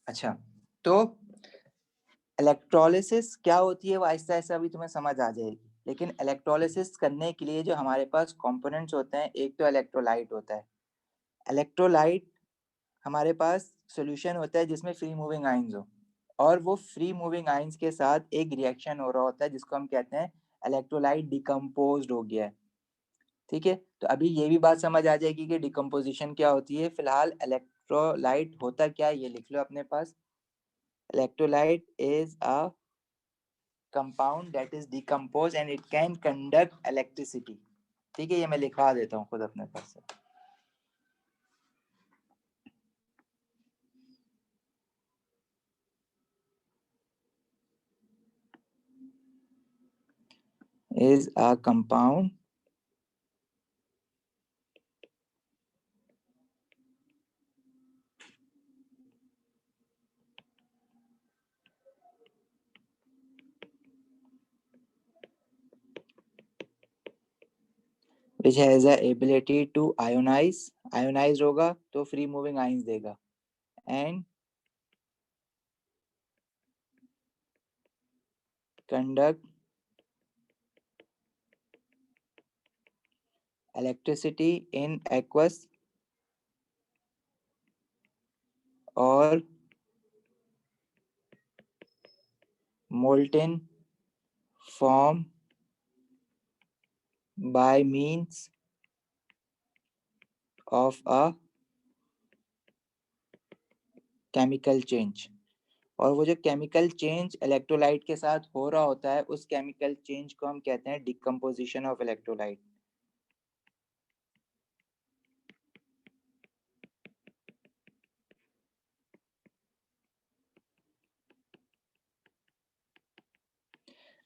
अच्छा, तो इलेक्ट्रोलिसिस क्या होती है वो आहिस्ता आहिस्ता अभी तुम्हें समझ आ जाएगी, लेकिन इलेक्ट्रोलिसिस करने के लिए जो हमारे पास कंपोनेंट्स होते हैं, एक तो इलेक्ट्रोलाइट होता है। इलेक्ट्रोलाइट हमारे पास सॉल्यूशन होता है जिसमें फ्री मूविंग आयंस हो, और वो फ्री मूविंग आयंस के साथ एक रिएक्शन हो रहा होता है जिसको हम कहते हैं इलेक्ट्रोलाइट डिकम्पोज्ड हो गया है। ठीक है, तो अभी ये भी बात समझ आ जाएगी कि डिकम्पोजिशन क्या होती है। फिलहाल इलेक्ट्रोलाइट होता क्या है ये लिख लो अपने पास। Electrolyte is a compound that is decomposed and it can conduct electricity। ठीक है, ये मैं लिखवा देता हूँ खुद अपने पास से। is a compound which has a ability to ionize। ionize होगा तो free moving ions देगा, and conduct electricity in aqueous or molten form by means of a chemical change। और वो जो केमिकल चेंज इलेक्ट्रोलाइट के साथ हो रहा होता है उस केमिकल चेंज को हम कहते हैं डिकम्पोजिशन ऑफ इलेक्ट्रोलाइट।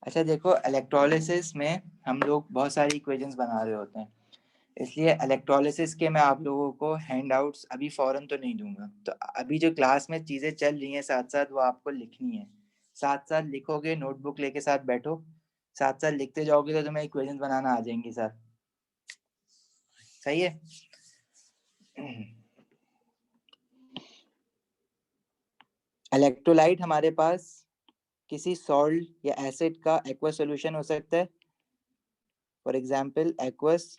अच्छा देखो, इलेक्ट्रोलिसिस में हम लोग बहुत सारी इक्वेशंस बना रहे होते हैं, इसलिए इलेक्ट्रोलिसिस के मैं आप लोगों को हैंडआउट्स अभी फौरन तो नहीं दूंगा। तो अभी जो क्लास में चीजें चल रही हैं साथ साथ वो आपको लिखनी है। साथ साथ लिखोगे, नोटबुक लेके साथ बैठो, साथ साथ लिखते जाओगे तो तुम्हें इक्वेशंस बनाना आ जाएंगी साथ। सही है। इलेक्ट्रोलाइट हमारे पास किसी सॉल्ट या एसिड का एक्वस सॉल्यूशन हो सकता है। For example aqueous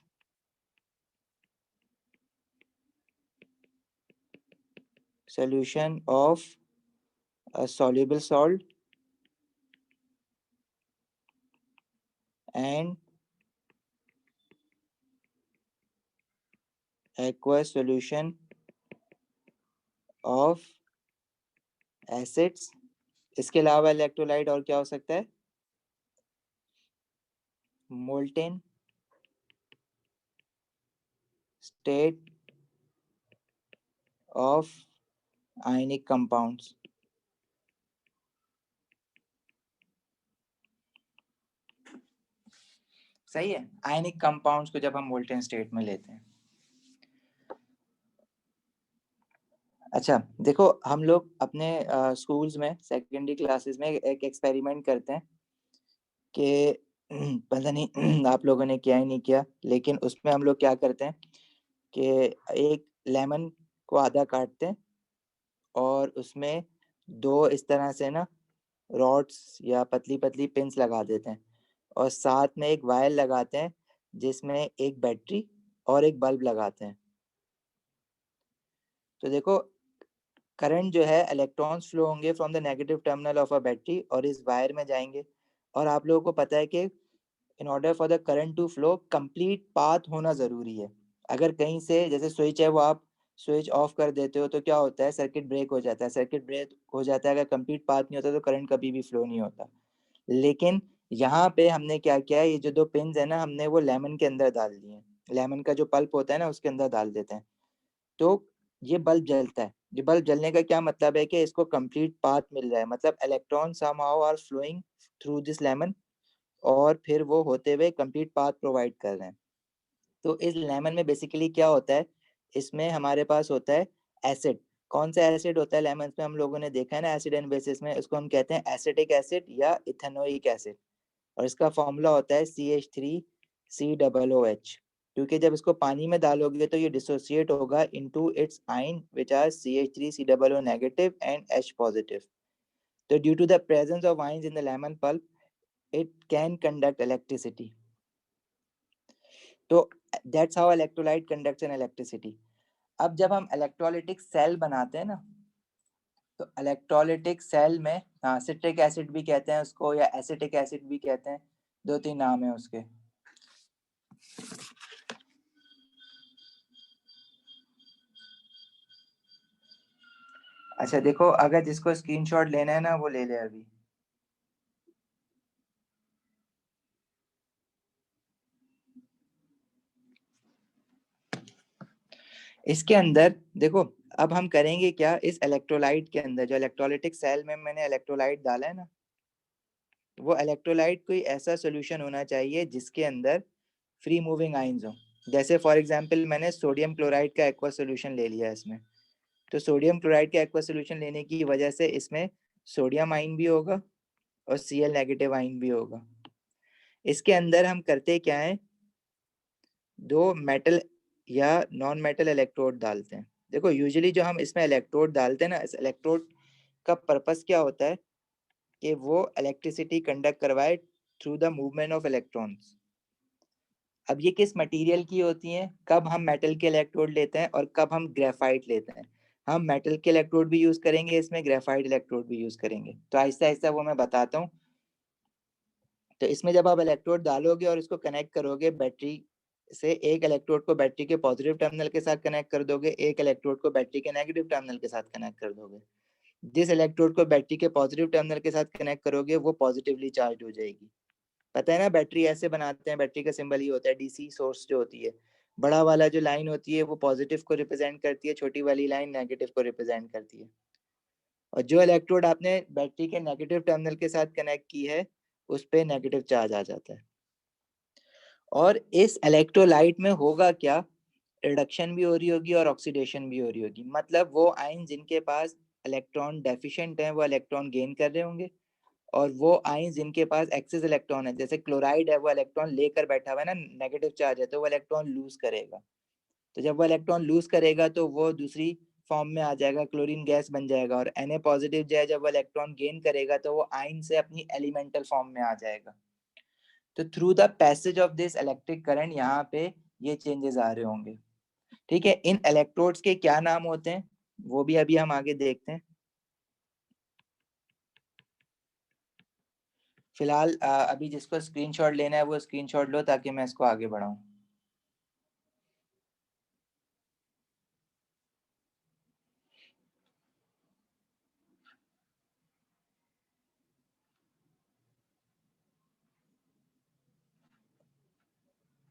solution of a soluble salt and aqueous solution of acids। इसके अलावा इलेक्ट्रोलाइट और क्या हो सकता है? Molten state of ionic compounds. सही है, आयनिक कंपाउंड्स को जब हम मोल्टेन स्टेट में लेते हैं। अच्छा देखो, हम लोग अपने स्कूल्स में सेकेंडरी क्लासेस में एक एक्सपेरिमेंट करते हैं कि पता नहीं आप लोगों ने किया ही नहीं किया, लेकिन उसमें हम लोग क्या करते हैं कि एक लेमन को आधा काटते हैं और उसमें दो इस तरह से ना रॉड्स या पतली पतली पिंस लगा देते हैं, और साथ में एक वायर लगाते हैं जिसमें एक बैटरी और एक बल्ब लगाते हैं। तो देखो, करंट जो है, इलेक्ट्रॉन्स फ्लो होंगे from the negative terminal of a battery और इस वायर में जाएंगे। और आप लोगों को पता है कि in order for the current to flow complete path होना जरूरी है। अगर कहीं से जैसे स्विच है वो आप स्विच ऑफ कर देते हो तो क्या होता है, सर्किट ब्रेक हो जाता है। सर्किट ब्रेक हो जाता है, अगर कंप्लीट पाथ नहीं होता तो करंट कभी भी फ्लो नहीं होता। लेकिन यहाँ पे हमने क्या किया है, ये जो दो पिंस है ना, हमने वो लेमन के अंदर डाल दिए। लेमन का जो पल्प होता है ना उसके अंदर डाल देते हैं, तो ये बल्ब जलता है। ये बल्ब जलने का क्या मतलब है कि इसको कंप्लीट पाथ मिल रहा है, मतलब electron somehow are flowing through this lemon और फिर वो होते हुए कंप्लीट पाथ प्रोवाइड कर रहे हैं। तो इस लेमन में बेसिकली क्या होता है, इसमें हमारे पास होता है एसिड। कौन सा एसिड होता है लेमन में, हम लोगों ने देखा है ना एसिड एंड बेसिस में, उसको हम कहते हैं एसिटिक एसिड या इथेनोइक एसिड, और इसका फॉर्मूला होता है CH3COOH। क्योंकि जब इसको पानी में डालोगे तो ये डिसोसिएट होगा into its ion which are CH3COO negative and H positive. तो due to the presence of ions in the lemon pulp it can conduct electricity. तो that's how electrolyte conducts an electricity. अब जब हम electrolytic cell बनाते हैं ना, तो electrolytic cell में सिट्रिक एसिड भी कहते हैं उसको, या एसिटिक एसिड भी कहते हैं, 2-3 नाम है उसके. अच्छा देखो, अगर जिसको स्क्रीनशॉट लेना है ना वो ले ले अभी. इसके अंदर देखो, अब हम करेंगे क्या, इस इलेक्ट्रोलाइट के अंदर जो इलेक्ट्रोलाइटिक सेल में मैंने इलेक्ट्रोलाइट डाला है ना, वो इलेक्ट्रोलाइट कोई ऐसा सॉल्यूशन होना चाहिए जिसके अंदर फ्री मूविंग आयंस हो. जैसे फॉर एग्जांपल मैंने सोडियम क्लोराइड का एक्वा सॉल्यूशन ले लिया इसमें. तो सोडियम क्लोराइड का एक्वा सॉल्यूशन लेने की वजह से इसमें सोडियम आयन भी होगा और Cl नेगेटिव आयन भी होगा. इसके अंदर हम करते क्या है, दो मेटल या नॉन मेटल इलेक्ट्रोड डालते हैं. देखो यूजुअली जो हम इसमें इलेक्ट्रोड डालते हैं ना, इस इलेक्ट्रोड का पर्पस क्या होता है कि वो इलेक्ट्रिसिटी कंडक्ट करवाए through the movement of electrons. अब ये किस मटेरियल की होती हैं, कब हम मेटल के इलेक्ट्रोड लेते हैं और कब हम ग्रेफाइट लेते हैं. हम मेटल के इलेक्ट्रोड भी यूज करेंगे इसमें, ग्रेफाइट इलेक्ट्रोड भी यूज करेंगे. तो आहिस्ता आहिस्ता वो मैं बताता हूँ. तो इसमें जब आप इलेक्ट्रोड डालोगे और इसको कनेक्ट करोगे बैटरी से, एक इलेक्ट्रोड को बैटरी के पॉजिटिव टर्मिनल के साथ कनेक्ट कर दोगे, एक इलेक्ट्रोड को बैटरी के नेगेटिव टर्मिनल के साथ कनेक्ट कर दोगे. जिस इलेक्ट्रोड को बैटरी के पॉजिटिव टर्मिनल के साथ कनेक्ट करोगे वो पॉजिटिवली चार्ज हो जाएगी. पता है ना बैटरी ऐसे बनाते हैं, बैटरी का सिंबल ही होता है डीसी सोर्स जो होती है. बड़ा वाला जो लाइन होती है वो पॉजिटिव को रिप्रेजेंट करती है, छोटी वाली लाइन नेगेटिव को रिप्रेजेंट करती है. और जो इलेक्ट्रोड आपने बैटरी के नेगेटिव टर्मिनल के साथ कनेक्ट की है उस पे नेगेटिव चार्ज आ जाता है. और इस इलेक्ट्रोलाइट में होगा क्या, रिडक्शन भी हो रही होगी और ऑक्सीडेशन भी हो रही होगी. मतलब वो आयन जिनके पास इलेक्ट्रॉन डेफिशिएंट है वो इलेक्ट्रॉन गेन कर रहे होंगे, और वो आयन जिनके पास एक्सेस इलेक्ट्रॉन है, जैसे क्लोराइड है वो इलेक्ट्रॉन लेकर बैठा हुआ है ना, नेगेटिव चार्ज है, तो वो इलेक्ट्रॉन लूज करेगा. तो जब वो इलेक्ट्रॉन लूज करेगा तो वो दूसरी फॉर्म में आ जाएगा, क्लोरीन गैस बन जाएगा. और Na पॉजिटिव जो है जब वो इलेक्ट्रॉन गेन करेगा तो वो आयन से अपनी एलिमेंटल फॉर्म में आ जाएगा. तो through the passage of this electric current यहाँ पे ये चेंजेस आ रहे होंगे. ठीक है, इन इलेक्ट्रोड्स के क्या नाम होते हैं वो भी अभी हम आगे देखते हैं. फिलहाल अभी जिसको स्क्रीनशॉट लेना है वो स्क्रीनशॉट लो ताकि मैं इसको आगे बढ़ाऊं.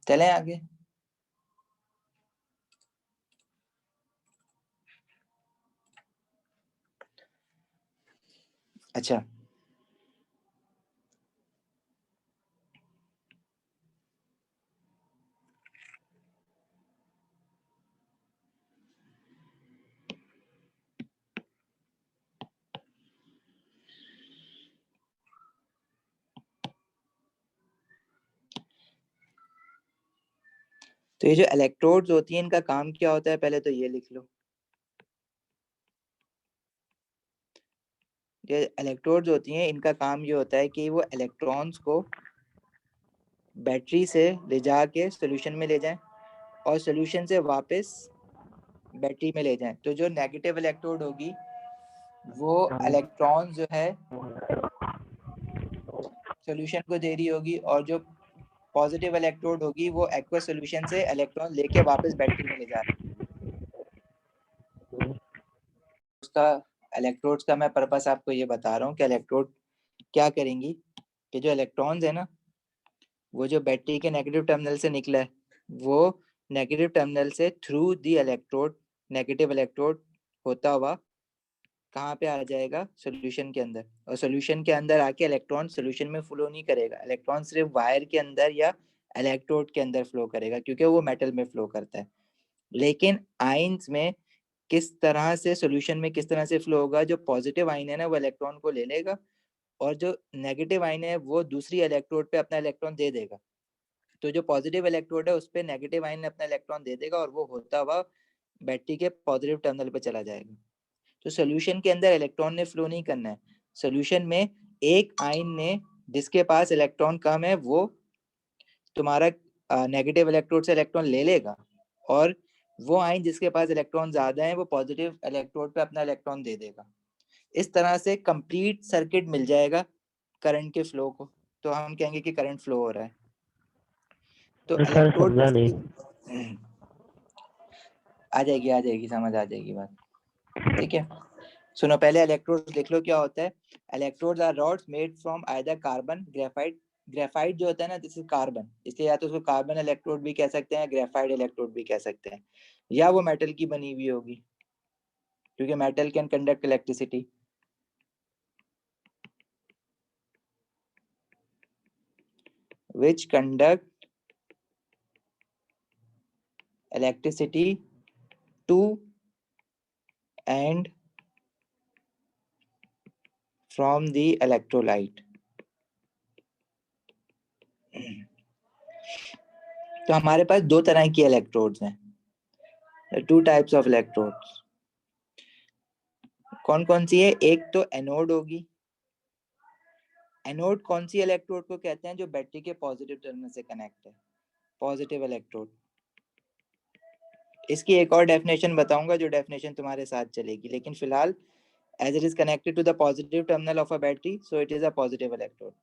चलें आगे. अच्छा, तो ये जो इलेक्ट्रोड्स होती हैं इनका काम क्या होता है, पहले तो ये लिख लो. ये इलेक्ट्रोड्स होती हैं इनका काम ये होता है कि वो इलेक्ट्रॉन्स को बैटरी से ले जाके सॉल्यूशन में ले जाएं और सॉल्यूशन से वापस बैटरी में ले जाएं. तो जो नेगेटिव इलेक्ट्रोड होगी वो इलेक्ट्रॉन जो है सॉल्यूशन को दे रही होगी, और जो पॉजिटिव इलेक्ट्रोड होगी वो एक्वस सॉल्यूशन से इलेक्ट्रॉन लेके वापस बैटरी में ले जा रही है. उसका इलेक्ट्रोड्स का मैं पर्पस आपको ये बता रहा हूँ कि इलेक्ट्रोड क्या करेंगी, कि जो इलेक्ट्रॉन्स है ना वो जो बैटरी के नेगेटिव टर्मिनल से निकला है वो नेगेटिव टर्मिनल से through the electrode, negative electrode होता हुआ कहाँ पे आ जाएगा, सॉल्यूशन के अंदर. और सॉल्यूशन के अंदर आके इलेक्ट्रॉन सॉल्यूशन में फ्लो नहीं करेगा, इलेक्ट्रॉन सिर्फ वायर के अंदर या इलेक्ट्रोड के अंदर फ्लो करेगा क्योंकि वो मेटल में फ्लो करता है. लेकिन आयंस में किस तरह से सॉल्यूशन में किस तरह से फ्लो होगा, जो पॉजिटिव आयन है ना वो इलेक्ट्रॉन को ले लेगा और जो नेगेटिव आयन है वो दूसरी इलेक्ट्रोड पे अपना इलेक्ट्रॉन दे देगा. तो जो पॉजिटिव इलेक्ट्रोड है उस पे नेगेटिव आयन अपना इलेक्ट्रॉन दे देगा और वो होता हुआ बैटरी के पॉजिटिव टर्मिनल पे चला जाएगा। तो सोल्यूशन के अंदर इलेक्ट्रॉन ने फ्लो नहीं करना है, सोल्यूशन में एक आयन ने जिसके पास इलेक्ट्रॉन कम है वो तुम्हारा नेगेटिव इलेक्ट्रोड से इलेक्ट्रॉन ले लेगा, और वो आयन जिसके पास इलेक्ट्रॉन ज्यादा है वो पॉजिटिव इलेक्ट्रोड पे अपना इलेक्ट्रॉन दे देगा। इस तरह से कंप्लीट सर्किट मिल जाएगा करंट के फ्लो को, तो हम कहेंगे कि करंट फ्लो हो रहा है। तो सर इलेक्ट्रोड समझा नहीं। आ जाएगी समझ आ जाएगी बात, ठीक है। सुनो पहले इलेक्ट्रोड्स लिख लो क्या होता है। Electrodes are rods made from either carbon graphite. Graphite जो होता है ना दिस इज कार्बन, इसलिए या तो उसको कार्बन इलेक्ट्रोड भी कह सकते हैं, ग्रेफाइट इलेक्ट्रोड भी कह सकते हैं, या वो मेटल की बनी हुई होगी क्योंकि metal can conduct electricity. which conduct electricity to and from the electrolyte। तो हमारे पास दो तरह की इलेक्ट्रोड्स हैं, टू टाइप्स ऑफ इलेक्ट्रोड्स। कौन कौन सी है? एक तो एनोड होगी। एनोड कौन सी इलेक्ट्रोड को कहते हैं? जो बैटरी के पॉजिटिव टर्मिनल से कनेक्ट है, पॉजिटिव इलेक्ट्रोड। इसकी एक और डेफिनेशन बताऊंगा जो डेफिनेशन तुम्हारे साथ चलेगी, लेकिन फिलहाल as it is connected to the positive terminal of a battery, so it is a positive electrode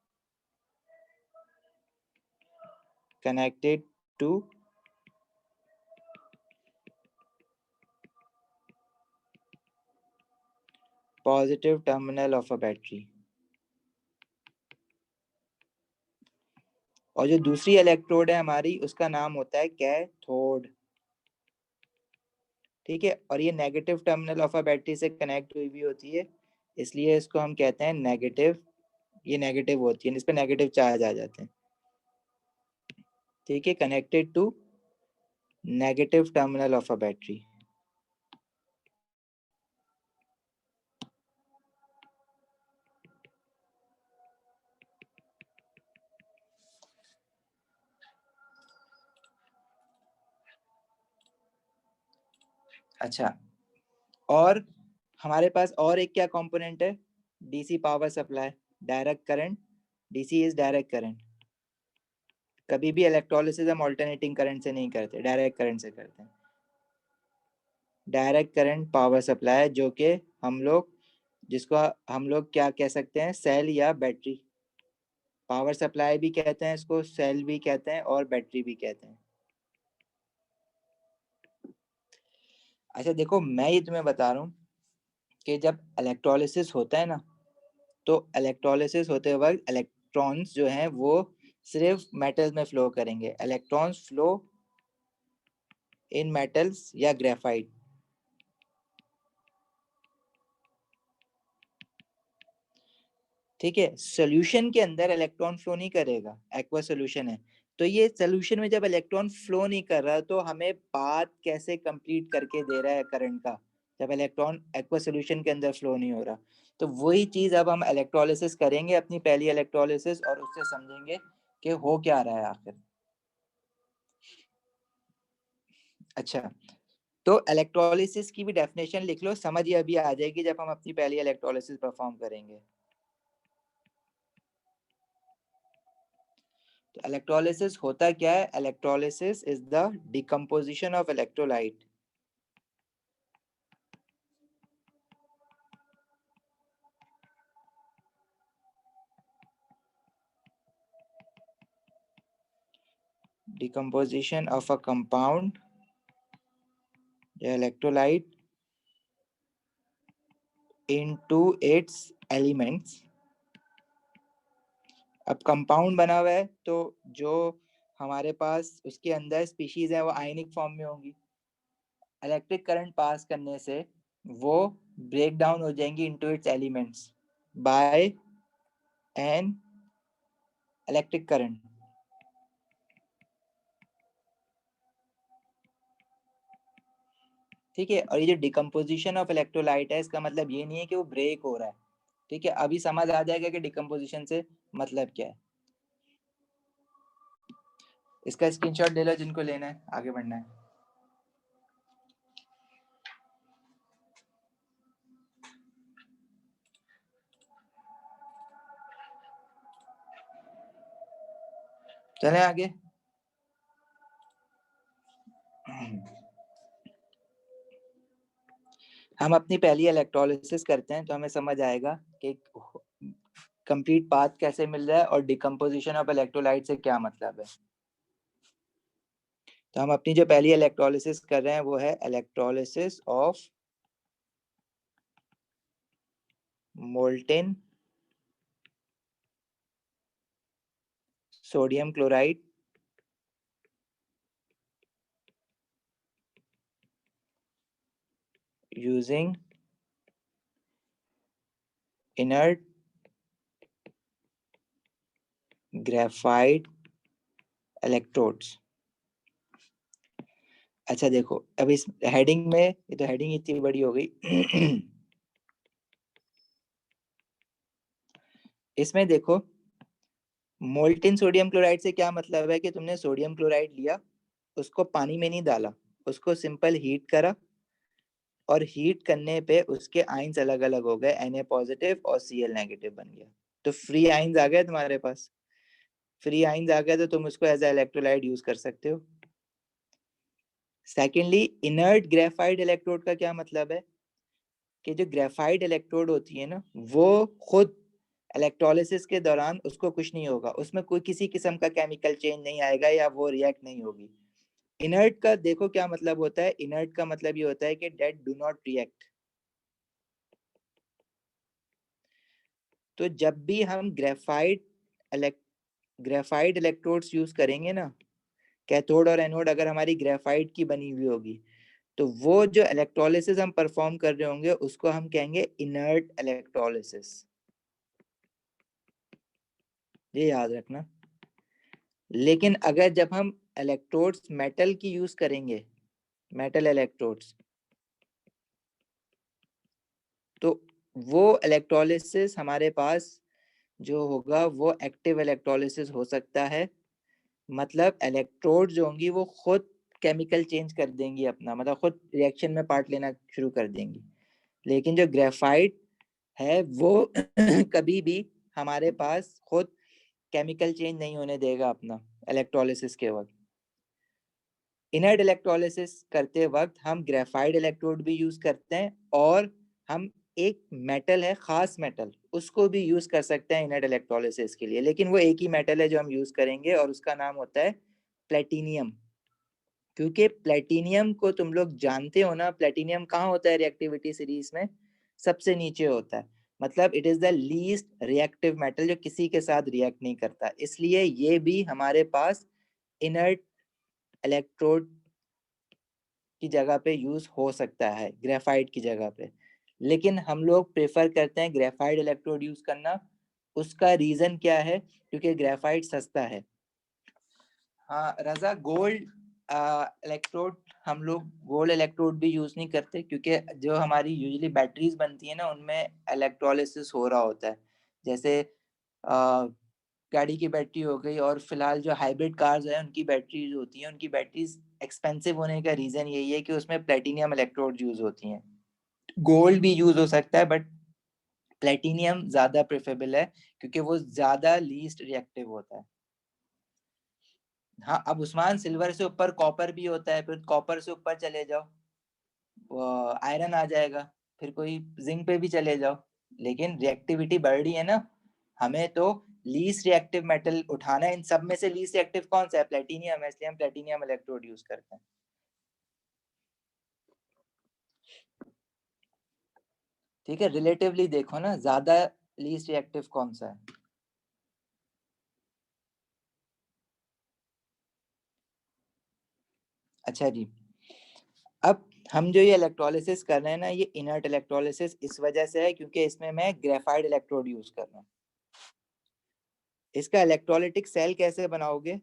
connected to positive terminal of a battery। और जो दूसरी इलेक्ट्रोड है हमारी उसका नाम होता है कैथोड, ठीक है। और ये negative terminal of a battery से कनेक्ट हुई भी होती है, इसलिए इसको हम कहते हैं नेगेटिव। ये नेगेटिव होती है, इस पे नेगेटिव चार्ज आ जाते हैं, ठीक है। Connected to negative terminal of a battery. अच्छा, और हमारे पास और एक क्या कंपोनेंट है? DC power supply, direct current. DC is direct current. कभी भी इलेक्ट्रोलिसिस हम अल्टरनेटिंग करंट से नहीं करते, डायरेक्ट करंट से करते हैं। डायरेक्ट करंट पावर सप्लाई जो कि जिसको हम लोग क्या कह सकते हैं? सेल या बैटरी। पावर सप्लाई भी कहते हैं इसको, सेल भी कहते हैं और बैटरी भी कहते हैं। अच्छा देखो, मैं ये तुम्हें बता रहा हूँ कि जब इलेक्ट्रोलिसिस होता है ना, तो इलेक्ट्रोलिसिस होते वक्त इलेक्ट्रॉन्स जो हैं वो सिर्फ मेटल्स में फ्लो करेंगे। इलेक्ट्रॉन्स फ्लो इन मेटल्स या ग्रेफाइट, ठीक है। सोल्यूशन के अंदर इलेक्ट्रॉन फ्लो नहीं करेगा, एक्वा सोल्यूशन है। तो ये सोल्यूशन में जब इलेक्ट्रॉन फ्लो नहीं कर रहा तो हमें पाथ कैसे कंप्लीट करके दे रहा है करंट का, जब इलेक्ट्रॉन एक्वा सोल्यूशन के अंदर फ्लो नहीं हो रहा। तो वही चीज अब हम इलेक्ट्रोलिसिस करेंगे, अपनी पहली इलेक्ट्रोलिसिस, और उससे समझेंगे कि हो क्या रहा है आखिर। अच्छा, तो इलेक्ट्रोलिसिस की भी डेफिनेशन लिख लो, समझ ये अभी आ जाएगी जब हम अपनी पहली इलेक्ट्रोलिसिस परफॉर्म करेंगे। तो इलेक्ट्रोलिसिस होता क्या है? Electrolysis is the decomposition of electrolyte. Decomposition of a compound electrolyte into its elements। अब कंपाउंड बना हुआ है तो जो हमारे पास उसके अंदर स्पीशीज है वो आयनिक फॉर्म में होंगी। इलेक्ट्रिक करंट पास करने से वो ब्रेक डाउन हो जाएंगी into its elements bye an electric current, ठीक है। और ये जो डिकम्पोजिशन ऑफ इलेक्ट्रोलाइट है इसका मतलब ये नहीं है कि वो ब्रेक हो रहा है, ठीक है। अभी समझ आ जाएगा कि डिकम्पोजिशन से मतलब क्या है। इसका स्क्रीनशॉट ले लो जिनको लेना है, आगे बढ़ना है। चलें आगे। हम अपनी पहली इलेक्ट्रोलिसिस करते हैं तो हमें समझ आएगा कि कंप्लीट पाथ कैसे मिल रहा है और डिकम्पोजिशन ऑफ इलेक्ट्रोलाइट से क्या मतलब है। तो हम अपनी जो पहली इलेक्ट्रोलिसिस कर रहे हैं वो है electrolysis of molten sodium chloride using inert graphite electrodes। अच्छा देखो, अब इस हेडिंग में, ये तो हेडिंग इतनी बड़ी हो गई। इसमें देखो, मोल्टेन सोडियम क्लोराइड से क्या मतलब है कि तुमने सोडियम क्लोराइड लिया, उसको पानी में नहीं डाला, उसको सिंपल हीट करा, और हीट करने पे उसके आयंस अलग अलग हो गए, Na पॉजिटिव और Cl नेगेटिव बन गया, तो फ्री आयंस आ गए तुम्हारे पास। फ्री आयंस आ गए तो तुम उसको एज इलेक्ट्रोलाइट यूज कर सकते हो। सेकेंडली, इनर्ट ग्रेफाइट इलेक्ट्रोड का क्या मतलब है कि जो ग्रेफाइट इलेक्ट्रोड होती है ना, वो खुद इलेक्ट्रोलिसिस के दौरान उसको कुछ नहीं होगा, उसमें कोई किसी किस्म का केमिकल चेंज नहीं आएगा या वो रिएक्ट नहीं होगी। इनर्ट का देखो क्या मतलब होता है, इनर्ट का मतलब ये होता है कि डेट डू नॉट रिएक्ट। तो जब भी हम ग्रेफाइट इलेक्ट्रोड्स यूज करेंगे ना, कैथोड और एनोड अगर हमारी ग्रेफाइट की बनी हुई होगी, तो वो जो इलेक्ट्रोलिसिस हम परफॉर्म कर रहे होंगे उसको हम कहेंगे इनर्ट इलेक्ट्रोलिसिस। ये याद रखना। लेकिन अगर जब हम इलेक्ट्रोड्स मेटल की यूज करेंगे, मेटल इलेक्ट्रोड्स, तो वो इलेक्ट्रोलिसिस हमारे पास जो होगा वो एक्टिव इलेक्ट्रोलिसिस हो सकता है। मतलब इलेक्ट्रोड जो होंगी वो खुद केमिकल चेंज कर देंगी अपना, मतलब खुद रिएक्शन में पार्ट लेना शुरू कर देंगी। लेकिन जो ग्रेफाइट है वो कभी भी हमारे पास खुद केमिकल चेंज नहीं होने देगा अपना इलेक्ट्रोलिसिस के वक्त। इनर्ट इलेक्ट्रोलिसिस करते वक्त हम ग्रेफाइट इलेक्ट्रोड भी यूज करते हैं, और हम एक मेटल है, खास मेटल, उसको भी यूज कर सकते हैं इनर्ट इलेक्ट्रोलिसिस के लिए। लेकिन वो एक ही मेटल है जो हम यूज करेंगे और उसका नाम होता है प्लेटिनियम। क्योंकि प्लेटिनियम को तुम लोग जानते हो ना, प्लेटिनियम कहाँ होता है रिएक्टिविटी सीरीज में, सबसे नीचे होता है। मतलब it is the least reactive metal जो किसी के साथ रिएक्ट नहीं करता, इसलिए ये भी हमारे पास इनर्ट इलेक्ट्रोड की जगह पे यूज हो सकता है, ग्रेफाइट की जगह पे। लेकिन हम लोग प्रेफर करते हैं ग्रेफाइट इलेक्ट्रोड यूज करना। उसका रीजन क्या है? क्योंकि ग्रेफाइट सस्ता है। हाँ रजा, गोल्ड इलेक्ट्रोड, हम लोग गोल्ड इलेक्ट्रोड भी यूज नहीं करते, क्योंकि जो हमारी यूजुअली बैटरीज बनती है ना उनमें इलेक्ट्रोलिसिस हो रहा होता है। जैसे गाड़ी की बैटरी हो गई, और फिलहाल जो हाइब्रिड कार्स है उनकी बैटरीज होती हैं, उनकी बैटरीज एक्सपेंसिव होने का रीजन यही है कि उसमें प्लेटिनियम इलेक्ट्रोड यूज होती हैं। गोल्ड भी यूज हो सकता है बट प्लेटिनियम ज्यादा प्रेफरेबल है, क्योंकि वो ज्यादा लीस्ट रिएक्टिव होता है। हाँ, अब उस्मान सिल्वर से ऊपर कॉपर भी होता है, फिर कॉपर से ऊपर चले जाओ आयरन आ जाएगा, फिर कोई जिंक पे भी चले जाओ, लेकिन रिएक्टिविटी बढ़ रही है ना। हमें तो लीस्ट रिएक्टिव मेटल उठाना है, इन सब में से लीस्ट रिएक्टिव कौन सा है? प्लेटिनियम है, इसलिए हम प्लेटिनियम इलेक्ट्रोड यूज करते हैं। ठीक है, रिलेटिवली देखो ना, ज्यादा लीस्ट रिएक्टिव कौन सा है। अच्छा जी, अब हम जो ये इलेक्ट्रोलिसिस कर रहे हैं ना, ये इनर्ट इलेक्ट्रोलिसिस इस वजह से है क्योंकि इसमें मैं ग्रेफाइट इलेक्ट्रोड यूज कर रहा हूँ। इसका इलेक्ट्रोलिटिक सेल कैसे बनाओगे?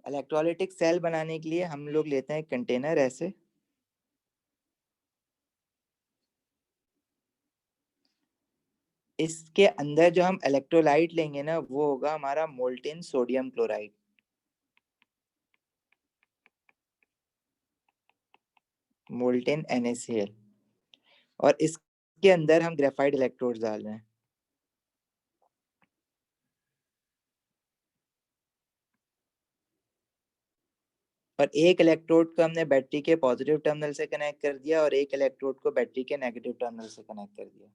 इलेक्ट्रोलिटिक सेल बनाने के लिए हम लोग लेते हैं कंटेनर ऐसे, इसके अंदर जो हम इलेक्ट्रोलाइट लेंगे ना वो होगा हमारा molten sodium chloride, molten NaCl, और इसके अंदर हम ग्रेफाइट इलेक्ट्रोड डाल रहे हैं। और एक इलेक्ट्रोड को हमने बैटरी के पॉजिटिव टर्मिनल से कनेक्ट कर दिया और एक इलेक्ट्रोड को बैटरी के नेगेटिव टर्मिनल से कनेक्ट कर दिया।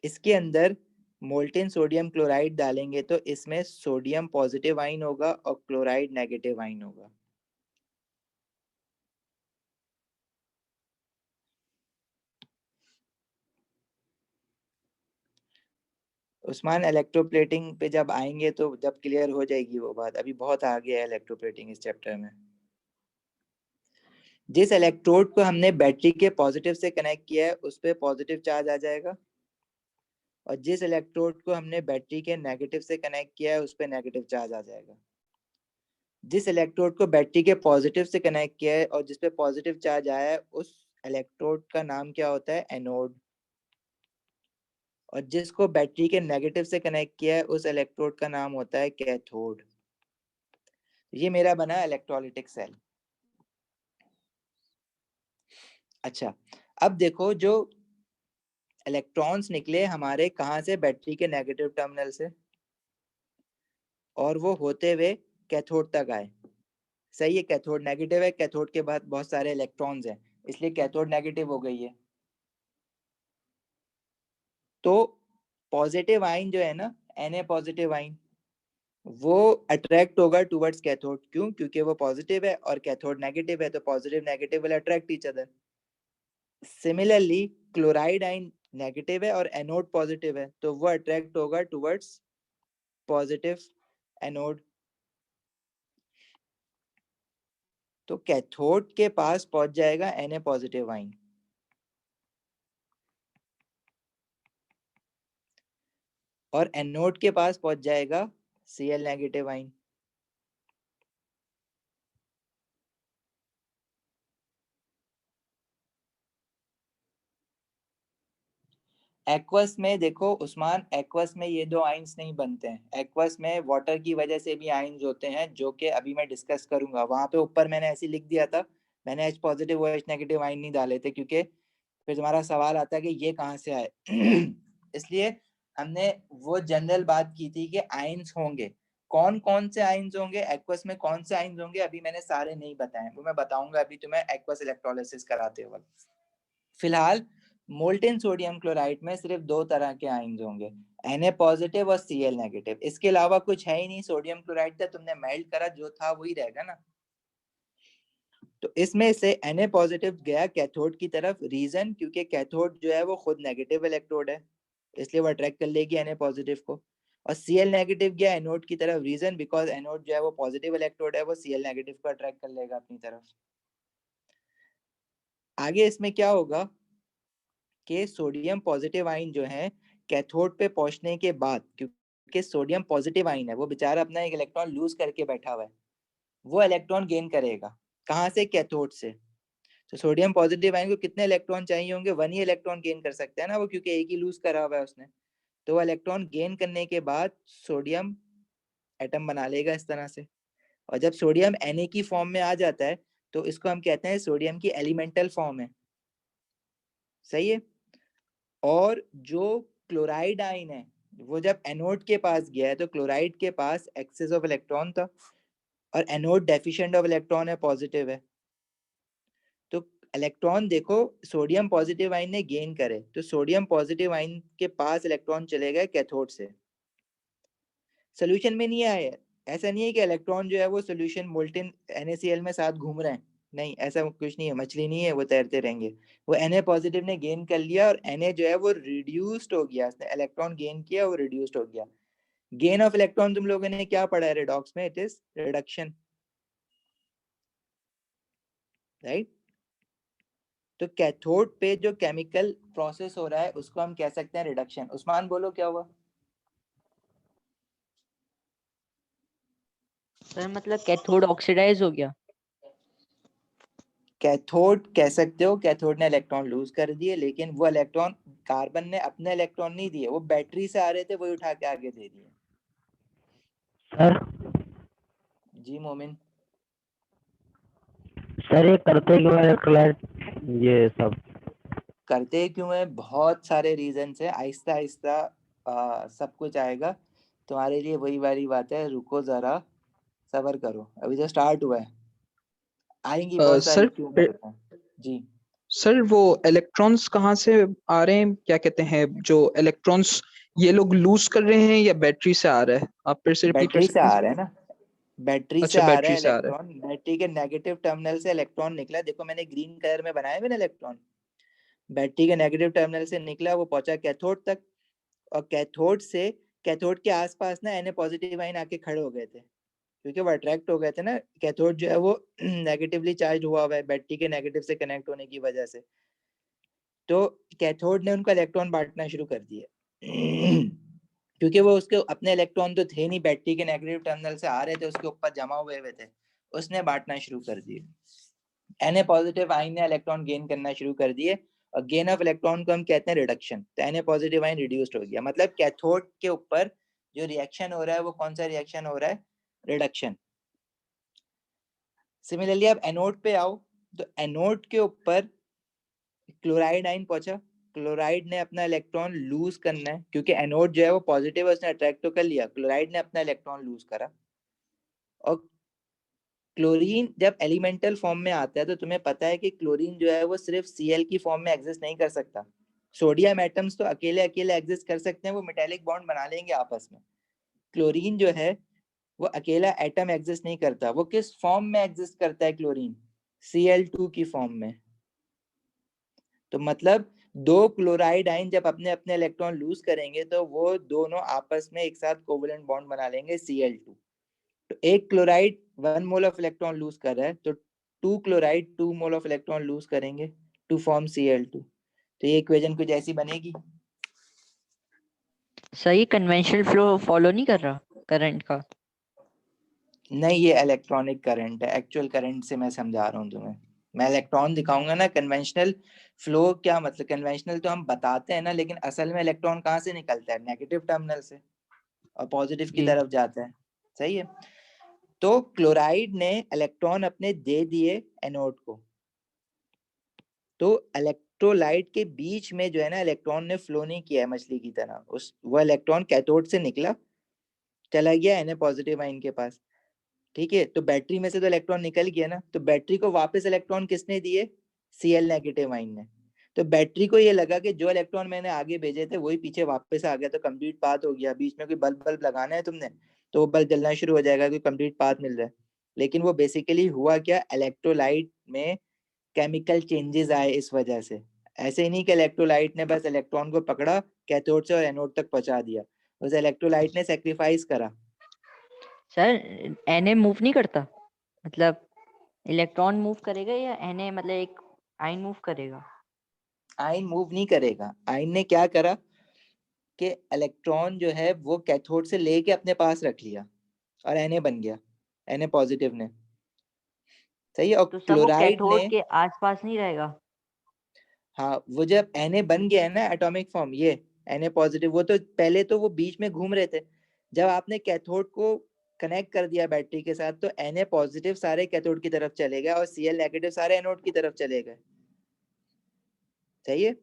इसके अंदर मोल्टेन सोडियम क्लोराइड डालेंगे तो इसमें सोडियम पॉजिटिव आयन होगा और क्लोराइड नेगेटिव आयन होगा। उस्मान इलेक्ट्रोप्लेटिंग पे जब आएंगे तो जब क्लियर हो जाएगी वो बात, अभी बहुत आगे है इलेक्ट्रोप्लेटिंग इस चैप्टर में। जिस इलेक्ट्रोड को हमने बैटरी के पॉजिटिव से कनेक्ट किया है उस पे पॉजिटिव चार्ज आ जाएगा, और जिस इलेक्ट्रोड को हमने बैटरी के नेगेटिव से कनेक्ट किया है उस पे नेगेटिव चार्ज आ जाएगा। जिस इलेक्ट्रोड को बैटरी के पॉजिटिव से कनेक्ट किया है और जिस पे पॉजिटिव चार्ज आया है उस इलेक्ट्रोड का नाम क्या होता है? एनोड। और जिसको बैटरी के नेगेटिव से कनेक्ट किया है उस इलेक्ट्रोड का नाम होता है कैथोड। ये मेरा बना इलेक्ट्रोलाइटिक सेल। अच्छा, अब देखो जो इलेक्ट्रॉन्स निकले हमारे कहाँ से? बैटरी के नेगेटिव टर्मिनल से, और वो होते हुए कैथोड तक आए। सही है, कैथोड नेगेटिव है, कैथोड के बाद बहुत सारे इलेक्ट्रॉन्स हैं इसलिए कैथोड नेगेटिव हो गई है। तो पॉजिटिव आयन जो है ना, Na पॉजिटिव आयन, वो अट्रैक्ट होगा टुवर्ड्स कैथोड। क्यों? क्योंकि वो पॉजिटिव है और कैथोड नेगेटिव है, तो positive negative will attract each other. Similarly chloride ion negative है और एनोड पॉजिटिव है, तो वो अट्रैक्ट होगा टुवर्ड्स पॉजिटिव एनोड। तो कैथोड के पास पहुंच जाएगा Na पॉजिटिव आयन, और एनोड के पास पहुंच जाएगा Cl नेगेटिव आयन। एक्वस में देखो उस्मान, एक्वस में ये दो आयंस नहीं बनते हैं। एक्वस में वाटर की वजह से भी आयंस होते हैं जो कि अभी मैं डिस्कस करूंगा। वहां पे ऊपर मैंने ऐसे लिख दिया था, मैंने H पॉजिटिव और H नेगेटिव आयन नहीं डाले थे क्योंकि फिर तुम्हारा सवाल आता है कि ये कहाँ से आए। इसलिए हमने वो जनरल बात की थी कि आयंस होंगे। कौन कौन से आयंस होंगे एक्वस में, कौन से आयंस होंगे अभी मैंने सारे नहीं बताए, वो मैं बताऊंगा अभी तुम्हें एक्वस इलेक्ट्रोलिसिस कराते वक्त। फिलहाल मोल्टेन सोडियम क्लोराइड में सिर्फ दो तरह के आयंस होंगे, Na पॉजिटिव और Cl नेगेटिव। इसके अलावा कुछ है ही नहीं। सोडियम क्लोराइड था, तुमने मेल्ट करा, जो था वही रहेगा ना। तो इसमें से Na पॉजिटिव गया कैथोड की तरफ। रीजन? क्योंकि कैथोड जो है वो खुद नेगेटिव इलेक्ट्रोड है, इसलिए वो अट्रैक्ट कर लेगी Na पॉजिटिव को। और Cl नेगेटिव गया एनोड की तरफ। रीजन? बिकॉज एनोड जो है वो पॉजिटिव इलेक्ट्रोड है, वो Cl नेगेटिव को अट्रैक्ट कर लेगा अपनी तरफ। आगे इसमें क्या होगा कि सोडियम पॉजिटिव आयन जो है कैथोड पे पहुंचने के बाद, क्योंकि सोडियम पॉजिटिव आयन है, वो बेचारा अपना एक इलेक्ट्रॉन लूज करके बैठा हुआ है, वो इलेक्ट्रॉन गेन करेगा। कहाँ से? कैथोड से। तो सोडियम पॉजिटिव आयन को कितने इलेक्ट्रॉन चाहिए होंगे? वन ही इलेक्ट्रॉन गेन कर सकता है ना वो, क्योंकि एक ही लूज करा हुआ है उसने। तो वो इलेक्ट्रॉन गेन करने के बाद सोडियम एटम बना लेगा इस तरह से। और जब सोडियम Na की फॉर्म में आ जाता है तो इसको हम कहते हैं सोडियम की एलिमेंटल फॉर्म है। सही है। और जो क्लोराइड आयन है वो जब एनोड के पास गया है तो क्लोराइड के पास एक्सेस ऑफ इलेक्ट्रॉन था, और एनोड डेफिशिएंट ऑफ इलेक्ट्रॉन है, पॉजिटिव है। तो इलेक्ट्रॉन देखो, सोडियम पॉजिटिव आयन ने गेन करे तो सोडियम पॉजिटिव आयन के पास इलेक्ट्रॉन चले गए कैथोड से। सोल्यूशन में नहीं आए। ऐसा नहीं है कि इलेक्ट्रॉन जो है वो सोल्यूशन मोल्टेन NaCl में साथ घूम रहे हैं, नहीं, ऐसा कुछ नहीं है। मछली नहीं है वो तैरते रहेंगे। वो Na पॉजिटिव ने गेन कर लिया और Na जो है वो रिड्यूस्ड हो गया, उसने इलेक्ट्रॉन गेन किया, वो रिड्यूस्ड हो गया। गेन ऑफ इलेक्ट्रॉन तुम लोगों ने क्या पढ़ा है रिडॉक्स में? It is reduction, right. तो कैथोड पे जो केमिकल प्रोसेस हो रहा है उसको हम कह सकते हैं रिडक्शन। उस्मान बोलो क्या हुआ? सर मतलब कैथोड ऑक्सीडाइज हो गया। कैथोड कह सकते हो, कैथोड ने इलेक्ट्रॉन लूज कर दिए, लेकिन वो इलेक्ट्रॉन कार्बन ने अपने इलेक्ट्रॉन नहीं दिए, वो बैटरी से आ रहे थे, वही उठा के आगे दे दिए। सर जी मोमिन। सर ये करते क्यों है इलेक्ट्रोलाइट ये सब? करते क्यों है, बहुत सारे रीजन है, आहिस्ता आहिस्ता सब कुछ आएगा तुम्हारे लिए, वही वाली बात है, रुको जरा, सब्र करो, अभी तो स्टार्ट हुआ है, आएंगी बहुत सारी सर क्यों में बताएं। जी सर वो इलेक्ट्रॉन्स कहाँ से आ रहे हैं, क्या कहते हैं जो इलेक्ट्रॉन्स ये लोग लूज कर रहे हैं, या बैटरी से आ रहा है? आप फिर से रिपीट कर बैटरी से सकते हैं आ सर? रहा है ना, बैटरी से अच्छा, आ रहा बैटरी है से आ रहा इलेक्ट्रॉन, बैटरी के नेगेटिव टर्मिनल से इलेक्ट्रॉन निकला, देखो मैंने ग्रीन कलर में बनाया है ना इलेक्ट्रॉन, बैटरी के नेगेटिव टर्मिनल से निकला, वो पहुंचा कैथोड तक, और कैथोड से, कैथोड के आसपास ना Na पॉजिटिव आयन आके खड़े हो गए थे, क्योंकि वो अट्रैक्ट हो गए थे ना, कैथोड जो है वो नेगेटिवली चार्ज हुआ हुआ है बैटरी के नेगेटिव से कनेक्ट होने की वजह से, तो कैथोड ने उनका इलेक्ट्रॉन बांटना शुरू कर दिया क्योंकि वो उसके अपने इलेक्ट्रॉन तो थे नहीं, बैटरी के नेगेटिव टर्मिनल से आ रहे थे, उसके ऊपर जमा हुए हुए थे, उसने बांटना शुरू कर दिए, Na पॉजिटिव आयन ने इलेक्ट्रॉन गेन करना शुरू कर दिए, और गेन ऑफ इलेक्ट्रॉन को हम कहते हैं रिडक्शन, तो Na पॉजिटिव आयन रिड्यूस्ड हो गया, मतलब कैथोड के ऊपर जो रिएक्शन हो रहा है वो कौन सा रिएक्शन हो रहा है, रिडक्शन। सिमिलरली अब एनोड पे आओ, तो एनोड के ऊपर क्लोराइड आयन पहुंचा, क्लोराइड ने अपना इलेक्ट्रॉन लूज करना है, क्योंकि एनोड जो है वो पॉजिटिव है, उसने अट्रैक्ट तो कर लिया, क्लोराइड ने अपना इलेक्ट्रॉन लूज करा, और क्लोरीन जब एलिमेंटल फॉर्म में आता है तो तुम्हें पता है कि क्लोरीन जो है वो सिर्फ Cl की फॉर्म में एग्जिस्ट नहीं कर सकता, सोडियम एटम्स तो अकेले अकेले एग्जिस्ट कर सकते हैं, वो मेटेलिक बॉन्ड बना लेंगे आपस में, क्लोरीन जो है वो अकेला एटम एग्जिस्ट नहीं करता, वो किस फॉर्म में एग्जिस्ट करता है क्लोरीन, Cl2 की फॉर्म में, तो मतलब दो क्लोराइड आयन जब अपने अपने इलेक्ट्रॉन लूज करेंगे तो वो दोनों आपस में एक साथ कोवेलेंट बॉन्ड बना लेंगे Cl2, तो एक chloride 1 mole of electron lose कर रहा है, तो two chloride 2 mole of electron lose करेंगे टू फॉर्म Cl2, तो ये इक्वेशन कुछ ऐसी बनेगी। सही कन्वेंशनल फ्लो फॉलो नहीं कर रहा करंट का? नहीं, ये इलेक्ट्रॉनिक करंट है, एक्चुअल करंट से मैं समझा रहा हूँ तुम्हें, मैं इलेक्ट्रॉन दिखाऊंगा ना, कन्वेंशनल फ्लो क्या मतलब, कन्वेंशनल तो हम बताते हैं ना, लेकिन असल में इलेक्ट्रॉन कहाँ से निकलता है, नेगेटिव टर्मिनल से, और पॉजिटिव की जी तरफ जाता है, सही है, तो क्लोराइड ने इलेक्ट्रॉन अपने दे दिए एनोड को, तो इलेक्ट्रोलाइट के बीच में जो है ना इलेक्ट्रॉन ने फ्लो नहीं किया है मछली की तरह, उस वो इलेक्ट्रॉन कैथोड से निकला, चला गया Na पॉजिटिव आयन के पास, ठीक है, तो बैटरी में से तो इलेक्ट्रॉन निकल गया ना, तो बैटरी को वापस इलेक्ट्रॉन किसने दिए, Cl नेगेटिव आयन ने, तो बैटरी को ये लगा कि जो इलेक्ट्रॉन मैंने आगे भेजे थे वही पीछे वापस आ गया, तो कंप्लीट पाथ हो गया, बीच में कोई बल्ब बल्ब लगाना है तुमने तो वो बल्ब जलना शुरू हो जाएगा, कोई कंप्लीट पाथ मिल रहा है, लेकिन वो बेसिकली हुआ क्या, इलेक्ट्रोलाइट में केमिकल चेंजेस आए इस वजह से, ऐसे ही नहीं कि इलेक्ट्रोलाइट ने बस इलेक्ट्रॉन को पकड़ा कैथोड से और एनोड तक पहुंचा दिया, उस इलेक्ट्रोलाइट ने सेक्रीफाइस करा। सर, Na मूव नहीं करता, मतलब इलेक्ट्रॉन मूव करेगा या Na मतलब एक आयन मूव करेगा? आयन मूव नहीं करेगा, आयन ने क्या करा कि इलेक्ट्रॉन जो है वो कैथोड से लेके अपने पास रख लिया और Na बन गया, Na पॉजिटिव ने, सही है, और तो सब वो क्लोराइड ने, कैथोड के आसपास नहीं रहेगा? हाँ वो जब Na बन गया है ना एटॉमिक फॉर्म, ये Na पॉजिटिव, वो तो पहले तो वो बीच में घूम रहे थे, जब आपने कैथोड को कनेक्ट कर दिया बैटरी के साथ तो Na पॉजिटिव सारे कैथोड की तरफ चले गए और Cl नेगेटिव सारे एनोड की तरफ चले गए, सही है,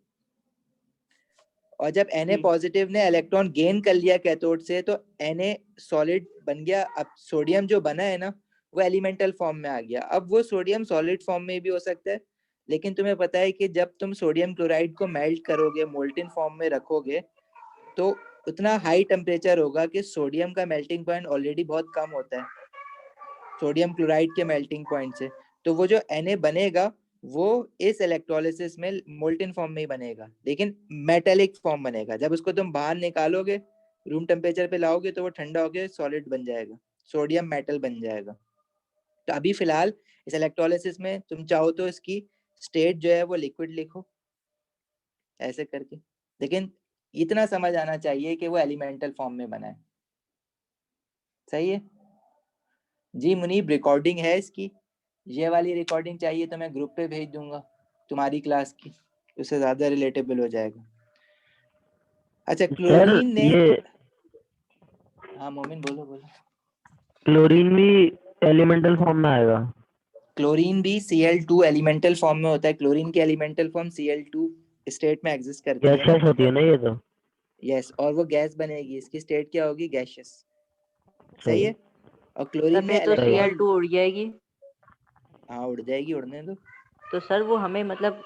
और जब Na जी पॉजिटिव ने इलेक्ट्रॉन गेन कर लिया कैथोड से तो Na सॉलिड बन गया, अब सोडियम जो बना है ना वो एलिमेंटल फॉर्म में आ गया, अब वो सोडियम सॉलिड फॉर्म में भी हो सकता है, लेकिन तुम्हें पता है कि जब तुम सोडियम क्लोराइड को मेल्ट करोगे, मोल्टेन फॉर्म में रखोगे, तो उतना हाई टेम्परेचर होगा कि सोडियम का मेल्टिंग पॉइंट ऑलरेडी बहुत कम होता है सोडियम क्लोराइड के मेल्टिंग पॉइंट से, तो वो जो Na बनेगा वो इस इलेक्ट्रोलिसिस में मोल्टेन फॉर्म में ही बनेगा, लेकिन मेटेलिक फॉर्म बनेगा, जब उसको तुम बाहर निकालोगे रूम टेम्परेचर पे लाओगे तो वो ठंडा होके सॉलिड बन जाएगा, सोडियम मेटल बन जाएगा, तो अभी फिलहाल इस इलेक्ट्रोलिसिस में तुम चाहो तो इसकी स्टेट जो है वो लिक्विड लिखो ऐसे करके, लेकिन इतना समझ आना चाहिए कि वो एलिमेंटल फॉर्म में बना है, सही है जी मुनीब, रिकॉर्डिंग है इसकी, ये वाली रिकॉर्डिंग चाहिए तो मैं ग्रुप पे भेज दूंगा तुम्हारी क्लास की, उससे ज्यादा रिलेटेबल हो जाएगा। अच्छा सर क्लोरीन ने, ये हाँ मोमिन बोलो बोलो। क्लोरीन भी एलिमेंटल फॉर्म में आएगा? क्लोरीन भी Cl2 एलिमेंटल फॉर्म में होता है। क्लोरीन की एलिमेंटल फॉर्म Cl2 स्टेट में एग्जिस्ट करती है ना। गैसियस होती है ना ये तो? यस, और वो गैस बनेगी, इसकी स्टेट क्या होगी, गैसियस। सही सही है। और सर क्लोरीन में फिर तो सही है। इलेक्ट्रॉन, Cl2 उड़ जाएगी। हाँ उड़ जाएगी, उड़ने दो। तो सर वो हमें मतलब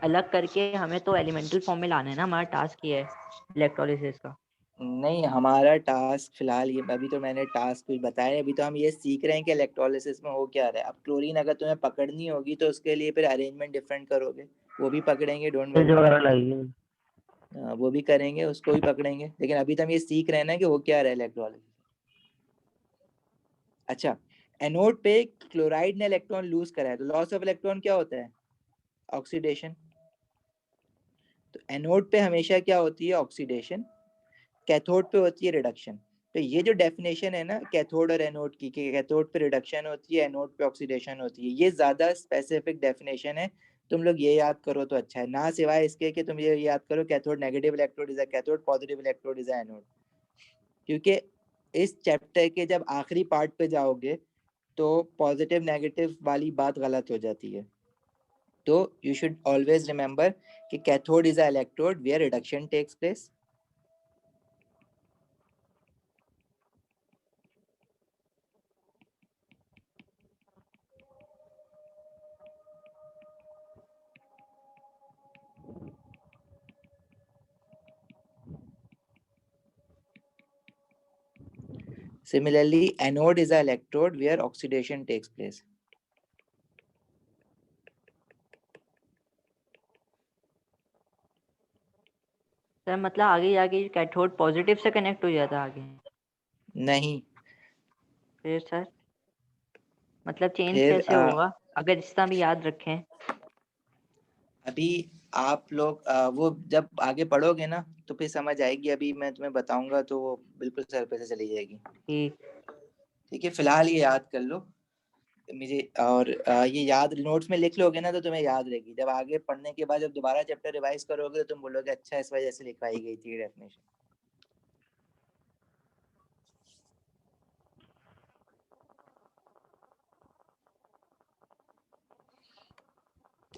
अलग करके हमें तो एलिमेंटल फॉर्म में लाना है ना, हमारा टास्क ये है इलेक्ट्रोलिसिस का। नहीं, हमारा टास्क फिलहाल ये, अभी तो मैंने टास्क कुछ बताया नहीं, अभी तो हम ये सीख रहे हैं कि इलेक्ट्रोलिसिस में हो क्या रहा है। अब क्लोरीन अगर तुम्हें पकड़नी होगी तो उसके लिए फिर अरेंजमेंट डिफरेंट करोगे, वो भी पकड़ेंगे, डोंट फ्रिज वरी। वगैरह लगेगी। वो भी करेंगे, उसको भी पकड़ेंगे, लेकिन अभी तो हम ये सीख रहे हैं ना कि वो क्या रहा है इलेक्ट्रोलिसिस। अच्छा, एनोड पे क्लोराइड ने इलेक्ट्रॉन लूज करा है तो लॉस ऑफ इलेक्ट्रॉन क्या होता है, ऑक्सीडेशन। तो एनोड पे हमेशा क्या होती है, ऑक्सीडेशन। कैथोड पे होती है रिडक्शन। तो ये जो डेफिनेशन है ना कैथोड और एनोड की, कि कैथोड पे रिडक्शन होती है, एनोड पे ऑक्सीडेशन होती है, ये ज्यादा स्पेसिफिक डेफिनेशन है। तुम लोग ये याद करो तो अच्छा है, ना सिवाय इसके कि तुम ये याद करो cathode negative electrode is a cathode, positive electrode is a anode. क्योंकि इस चैप्टर के जब आखिरी पार्ट पे जाओगे तो पॉजिटिव नेगेटिव वाली बात गलत हो जाती है। तो यू शुड ऑलवेज रिमेंबर कि cathode is a electrode where reduction takes place. Similarly, anode is an electrode where oxidation takes place. Sir मतलब आगे जाके कैथोड पॉजिटिव से कनेक्ट हो जाता है आगे? नहीं, फिर सर मतलब चेंज फिर कैसे होगा अगर इतना भी याद रखें? अभी आप लोग वो जब आगे पढ़ोगे ना तो फिर समझ आएगी, अभी मैं तुम्हें बताऊंगा तो वो बिल्कुल सर पे से चली जाएगी। ठीक। ठीक है, फिलहाल ये याद कर लो मुझे, और ये याद नोट्स में लिख लोगे ना तो तुम्हें याद रहेगी। जब आगे पढ़ने के बाद जब दोबारा चैप्टर रिवाइज करोगे तो तुम बोलोगे अच्छा इस वजह से लिखवाई गई थी डेफिनेशन।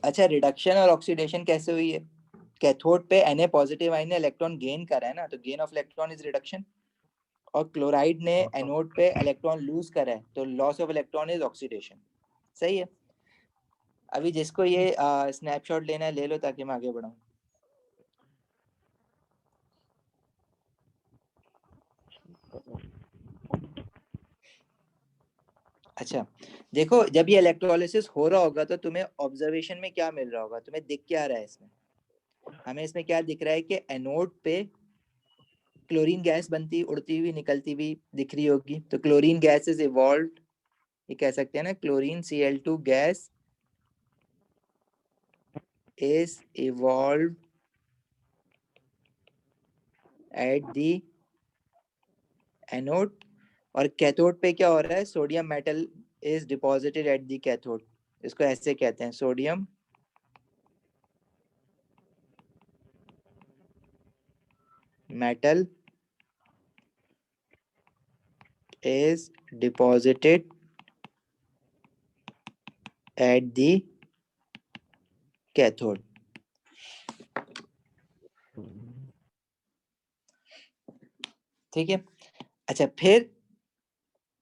अच्छा, रिडक्शन और ऑक्सीडेशन कैसे हुई है। कैथोड पे Na पॉजिटिव आयन ने इलेक्ट्रॉन गेन करा है ना, तो gain of electron is reduction. और क्लोराइड ने एनोड पे इलेक्ट्रॉन लूज करा है तो loss of electron is oxidation. सही है। अभी जिसको ये स्नैपशॉट लेना है ले लो ताकि मैं आगे बढ़ाऊं। अच्छा देखो, जब ये इलेक्ट्रोलिसिस हो रहा होगा तो तुम्हें ऑब्जर्वेशन में क्या मिल रहा होगा, तुम्हें दिख क्या रहा है इसमें। हमें इसमें क्या दिख रहा है कि एनोड पे क्लोरीन गैस बनती उड़ती हुई निकलती हुई दिख रही होगी। तो क्लोरीन गैस इज इवॉल्व, ये कह सकते हैं ना, chlorine Cl2 gas is evolved at the anode। और कैथोड पे क्या हो रहा है, sodium metal is deposited at the cathode. इसको ऐसे कहते हैं, sodium metal is deposited at the cathode। ठीक है। अच्छा फिर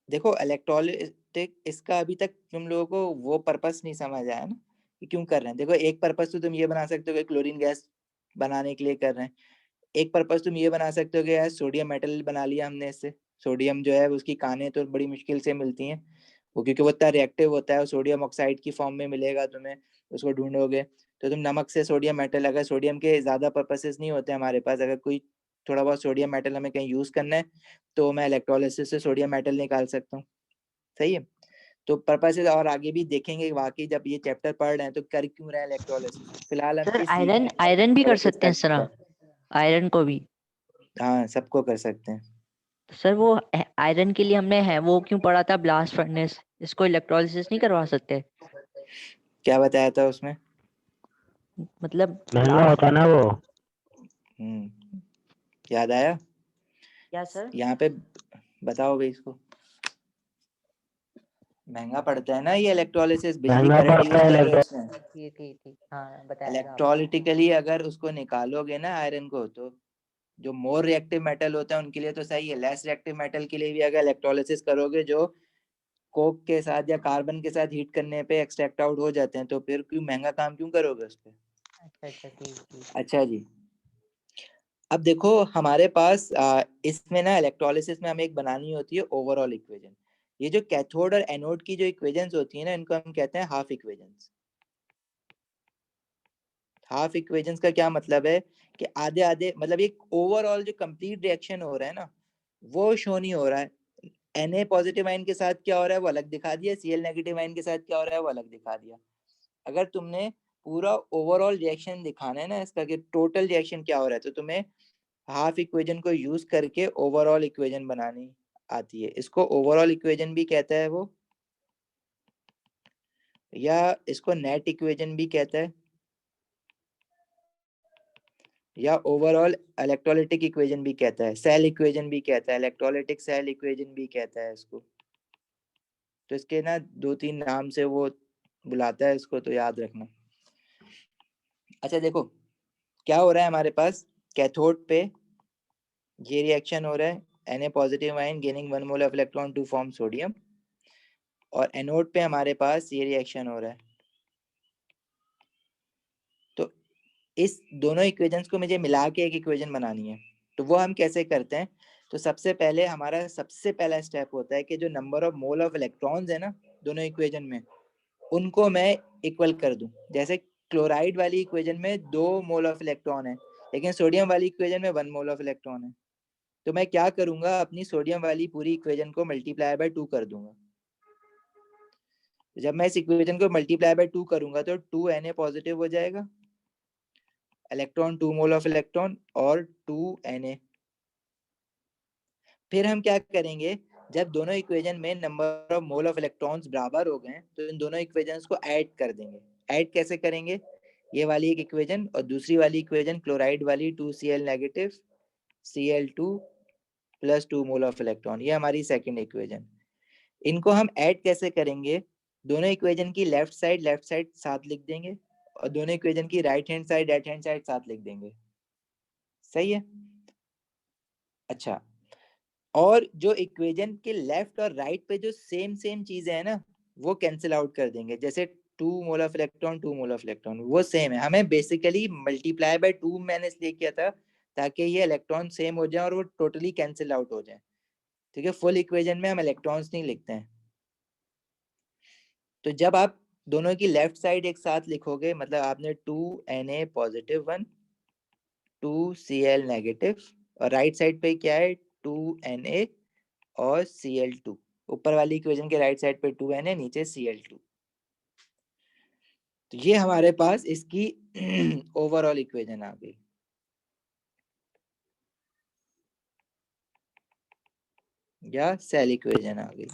देखो इलेक्ट्रोलिटिक, इसका अभी तक तुम लोगों को वो पर्पस नहीं समझ आया ना कि क्यों कर रहे हैं। देखो एक पर्पस तो तुम ये बना सकते हो कि क्लोरीन गैस बनाने के लिए कर रहे हैं। एक पर्पस तुम ये बना सकते हो कि यार सोडियम मेटल बना लिया हमने इससे। सोडियम जो है उसकी कानें तो बड़ी मुश्किल से मिलती हैं, वो क्योंकि वो इतना रिएक्टिव होता है, सोडियम ऑक्साइड की फॉर्म में मिलेगा तुम्हें, उसको ढूंढोगे तो तुम नमक से सोडियम मेटल, अगर सोडियम के ज्यादा पर्पसेस नहीं होते हमारे पास, अगर कोई थोड़ा बहुत सोडियम मेटल हमें कहीं यूज करना है तो मैं इलेक्ट्रोलिसिस से सोडियम मेटल निकाल सकता हूँ। सही है। तो पर्पसेस और आगे भी देखेंगे वाकई जब ये चैप्टर पढ़ रहे हैं तो कर क्यों रहे हैं इलेक्ट्रोलिसिस। फिलहाल हम सर ये सीख रहे हैं कि आयरन भी कर इलेक्ट्रोलिसिस सकते हैं करते सर, हैं। आयरन को भी? हाँ सबको कर सकते हैं। तो सर वो आयरन के लिए हमने है वो क्यों पढ़ा था, ब्लास्ट फर्नेस, इसको इलेक्ट्रोलिसिस नहीं करवा सकते? क्या बताया था उसमें? मतलब महंगा होता ना वो। याद आया? क्या सर? यहाँ पे बताओ भाई इसको। महंगा पड़ता है ना ये इलेक्ट्रोलिसिस, बिजली महंगा करंट पड़ता यूज है कर रहे हो इलेक्ट्रॉन। उसमें। ठीक ठीक ठीक, हाँ बताया था आपने। इलेक्ट्रोलिटिकली अगर उसको निकालोगे ना आयरन को, तो जो मोर रिएक्टिव मेटल होता है उनके लिए तो सही है, लेस रिएक्टिव मेटल के लिए भी अगर इलेक्ट्रोलिसिस करोगे, जो कोक के साथ या कार्बन के साथ हीट करने पे एक्सट्रैक्ट आउट हो जाते हैं, तो फिर क्यों महंगा काम क्यों करोगे उस पे? अच्छा अच्छा, ठीक ठीक। अच्छा जी, अब देखो हमारे पास इसमें ना इलेक्ट्रोलिसिस में हमें एक बनानी होती है ओवरऑल इक्वेशन। ये जो कैथोड और एनोड की जो इक्वेशंस होती है ना, इनको हम कहते हैं हाफ इक्वेशंस। हाफ इक्वेशंस का क्या मतलब है कि आधे आधे, मतलब एक ओवरऑल जो कंप्लीट रिएक्शन हो रहा है ना, वो शो नहीं हो रहा है। Na पॉजिटिव आयन के साथ क्या हो रहा है वो अलग दिखा दिया, Cl नेगेटिव आयन के साथ क्या हो रहा है वो अलग दिखा दिया। अगर तुमने पूरा ओवरऑल रिएक्शन दिखाना है ना इसका, कि टोटल रिएक्शन क्या हो रहा है, तो तुम्हें हाफ इक्वेशन को यूज करके ओवरऑल इक्वेशन बनानी आती है। इसको ओवरऑल इक्वेशन भी कहता है वो, या इसको नेट इक्वेशन भी कहता है, या ओवरऑल इलेक्ट्रोलिटिक इक्वेशन भी कहता है, सेल इक्वेशन भी कहता है, इलेक्ट्रोलिटिक सेल इक्वेशन भी कहता है इसको। तो इसके ना 2-3 नाम से वो बुलाता है इसको, तो याद रखना। अच्छा देखो क्या हो रहा है हमारे पास, कैथोड पे ये रिएक्शन हो रहा है, Na positive ion gaining 1 mole of electron to form sodium, और एनोड पे हमारे पास ये रिएक्शन हो रहा है। तो इस दोनों इक्वेशंस को मुझे मिला के एक इक्वेशन बनानी है, तो वो हम कैसे करते हैं? तो सबसे पहले हमारा सबसे पहला स्टेप होता है कि जो number of mole of electrons है ना दोनों इक्वेशन में, उनको मैं इक्वल कर दूं। जैसे क्लोराइड वाली इक्वेशन में 2 मोल ऑफ इलेक्ट्रॉन है, लेकिन सोडियम वाली इक्वेशन में 1 मोल ऑफ इलेक्ट्रॉन है। तो मैं क्या करूंगा, अपनी सोडियम वाली पूरी इक्वेशन को मल्टीप्लाई बाय 2 कर दूंगा। जब मैं इस इक्वेशन को मल्टीप्लाई बाय 2 करूंगा तो 2Na पॉजिटिव हो जाएगा, इलेक्ट्रॉन 2 मोल ऑफ इलेक्ट्रॉन और 2Na। फिर हम क्या करेंगे, जब दोनों इक्वेशन में number of mole of electrons बराबर हो गए तो इन दोनों इक्वेशंस को ऐड कर देंगे। ऐड कैसे करेंगे, ये वाली एक इक्वेशन और दूसरी वाली इक्वेशन क्लोराइड वाली 2Cl negative Cl2 plus 2 mole of electron, ये हमारी सेकंड इक्वेशन। इनको हम ऐड कैसे करेंगे, दोनों इक्वेशन की लेफ्ट साइड साथ लिख देंगे, और दोनों इक्वेशन की राइट हैंड साइड साथ लिख देंगे। सही है? अच्छा, और जो इक्वेशन के लेफ्ट और राइट पे जो सेम सेम चीजें है ना, वो कैंसिल आउट कर देंगे। जैसे 2 mole of electron 2 mole of electron वो सेम है, हमें बेसिकली मल्टीप्लाई बाय 2 मैंने इसलिए किया था ताकि ये इलेक्ट्रॉन सेम हो जाए और वो टोटली कैंसिल आउट हो जाए। ठीक है, फुल इक्वेशन में हम इलेक्ट्रॉन्स नहीं लिखते हैं। तो जब आप दोनों की लेफ्ट साइड एक साथ लिखोगे, मतलब आपने 2Na पॉजिटिव 1 2Cl नेगेटिव, और राइट साइड पे क्या है 2Na और Cl2, ऊपर वाली इक्वेशन के राइट साइड पे 2Na नीचे Cl2। तो ये हमारे पास इसकी ओवरऑल इक्वेशन आ गई। या सेल इक्वेशन आ गई।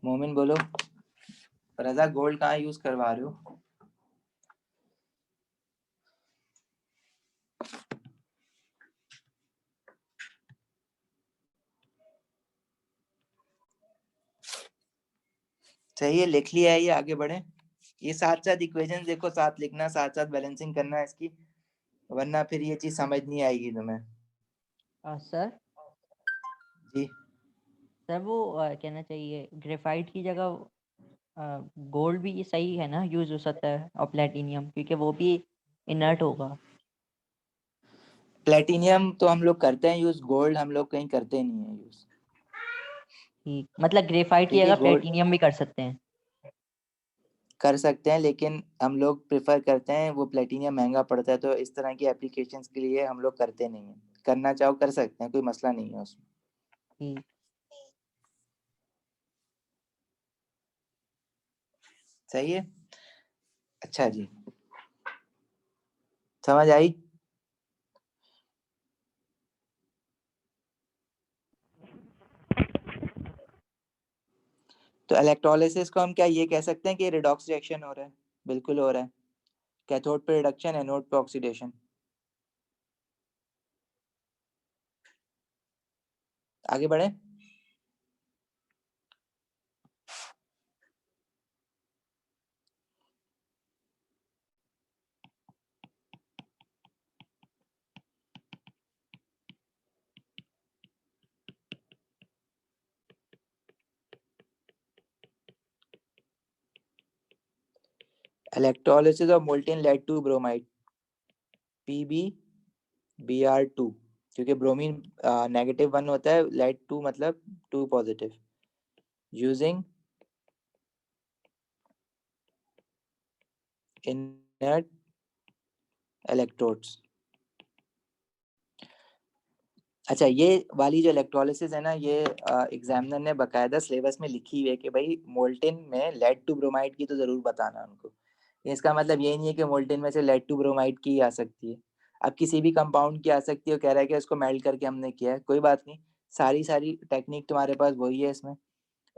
मोमिन बोलो, रजा गोल्ड कहाँ यूज करवा रहे हो? सही है, लिख लिया है ये, आगे बढ़े। ये साथ साथ इक्वेशन देखो, साथ लिखना, साथ साथ बैलेंसिंग करना है इसकी, वरना फिर ये चीज समझ नहीं आएगी तुम्हें। सर जी सर वो कहना चाहिए ग्रेफाइट की जगह गोल्ड भी सही है ना, यूज हो सकता है, और प्लेटिनियम, क्योंकि वो भी इनर्ट होगा। प्लेटिनियम तो हम लोग करते हैं यूज, गोल्ड हम लोग कहीं करते नहीं है यूज। ठीक, मतलब ग्रेफाइट की ठीक है, जगह गोल्ड प्लेटिनियम भी कर सकते हैं। कर सकते हैं, लेकिन हम लोग प्रेफर करते हैं, वो प्लेटिनियम महंगा पड़ता है, तो इस तरह की एप्लीकेशंस के लिए हम लोग करते नहीं है। करना चाहो कर सकते हैं, कोई मसला नहीं है उसमें। ठीक। सही है, अच्छा जी, समझ आई? तो इलेक्ट्रोलिसिस को हम क्या ये कह सकते हैं कि रिडॉक्स रिएक्शन हो रहा है? बिल्कुल हो रहा है। कैथोड पे रिडक्शन, एनोड पे ऑक्सीडेशन। आगे बढ़े। Electrolysis of molten lead two bromide, PbBr2, क्योंकि ब्रोमीन -1 होता है, लेड 2 मतलब 2 पॉजिटिव, यूजिंग इनर्ट इलेक्ट्रोड्स। अच्छा, ये वाली जो इलेक्ट्रोलिसिस है ना, ये एग्जामिनर ने बकायदा सिलेबस में लिखी हुई है कि भाई मोल्टेन में लेड टू ब्रोमाइड की तो जरूर बताना उनको। इसका मतलब ये नहीं है कि मोल्टेन में से लेड टू ब्रोमाइड की आ सकती है। अब किसी भी कंपाउंड की आ सकती है, कह रहा है कि उसको मेल्ट करके हमने किया है, कोई बात नहीं, सारी टेक्निक तुम्हारे पास वही है इसमें।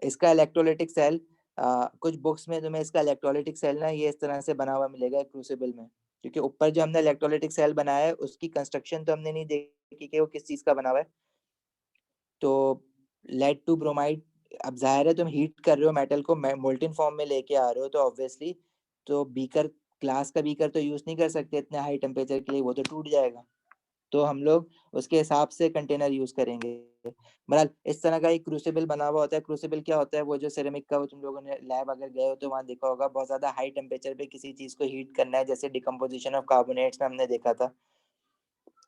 इसका इलेक्ट्रोलिटिक सेल, कुछ बुक्स में तुम्हें इसका इलेक्ट्रोलिटिक सेल ना ये इस तरह से बना हुआ मिलेगा क्रूसिबल में, क्योंकि ऊपर जो हमने इलेक्ट्रोलिटिक सेल बनाया है उसकी कंस्ट्रक्शन तो हमने नहीं देखी कि वो किस चीज का बना हुआ है। तो लेड टू ब्रोमाइड, अब जाहिर है तुम हीट कर रहे हो मेटल को, मोल्टेन फॉर्म में लेके आ रहे हो, तो ऑब्वियसली तो बीकर, ग्लास का बीकर तो यूज नहीं कर सकते इतने हाई टेम्परेचर के लिए, वो तो टूट जाएगा। तो हम लोग उसके हिसाब से कंटेनर यूज करेंगे। बहरहाल इस तरह का एक क्रूसिबल बना हुआ होता है। क्रूसिबल क्या होता है? वो जो सिरेमिक का, वो तुम लोगों ने लैब अगर गए हो तो वहाँ देखा होगा, बहुत ज्यादा हाई टेम्परेचर पे किसी चीज को हीट करना है, जैसे डिकम्पोजिशन ऑफ कार्बोनेट्स में हमने देखा था,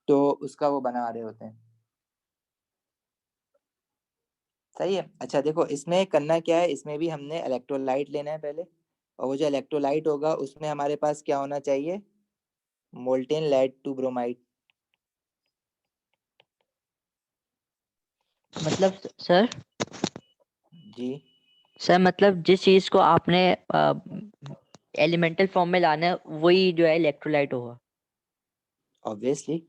तो उसका वो बना रहे होते हैं। सही है। अच्छा देखो, इसमें करना क्या है, इसमें भी हमने इलेक्ट्रोलाइट लेना है पहले, और वो जो इलेक्ट्रोलाइट होगा उसमें हमारे पास क्या होना चाहिए? Molten lead two bromide. मतलब सर जी, सर मतलब जिस चीज को आपने एलिमेंटल फॉर्म में लाना है वही जो है इलेक्ट्रोलाइट होगा। ऑब्वियसली,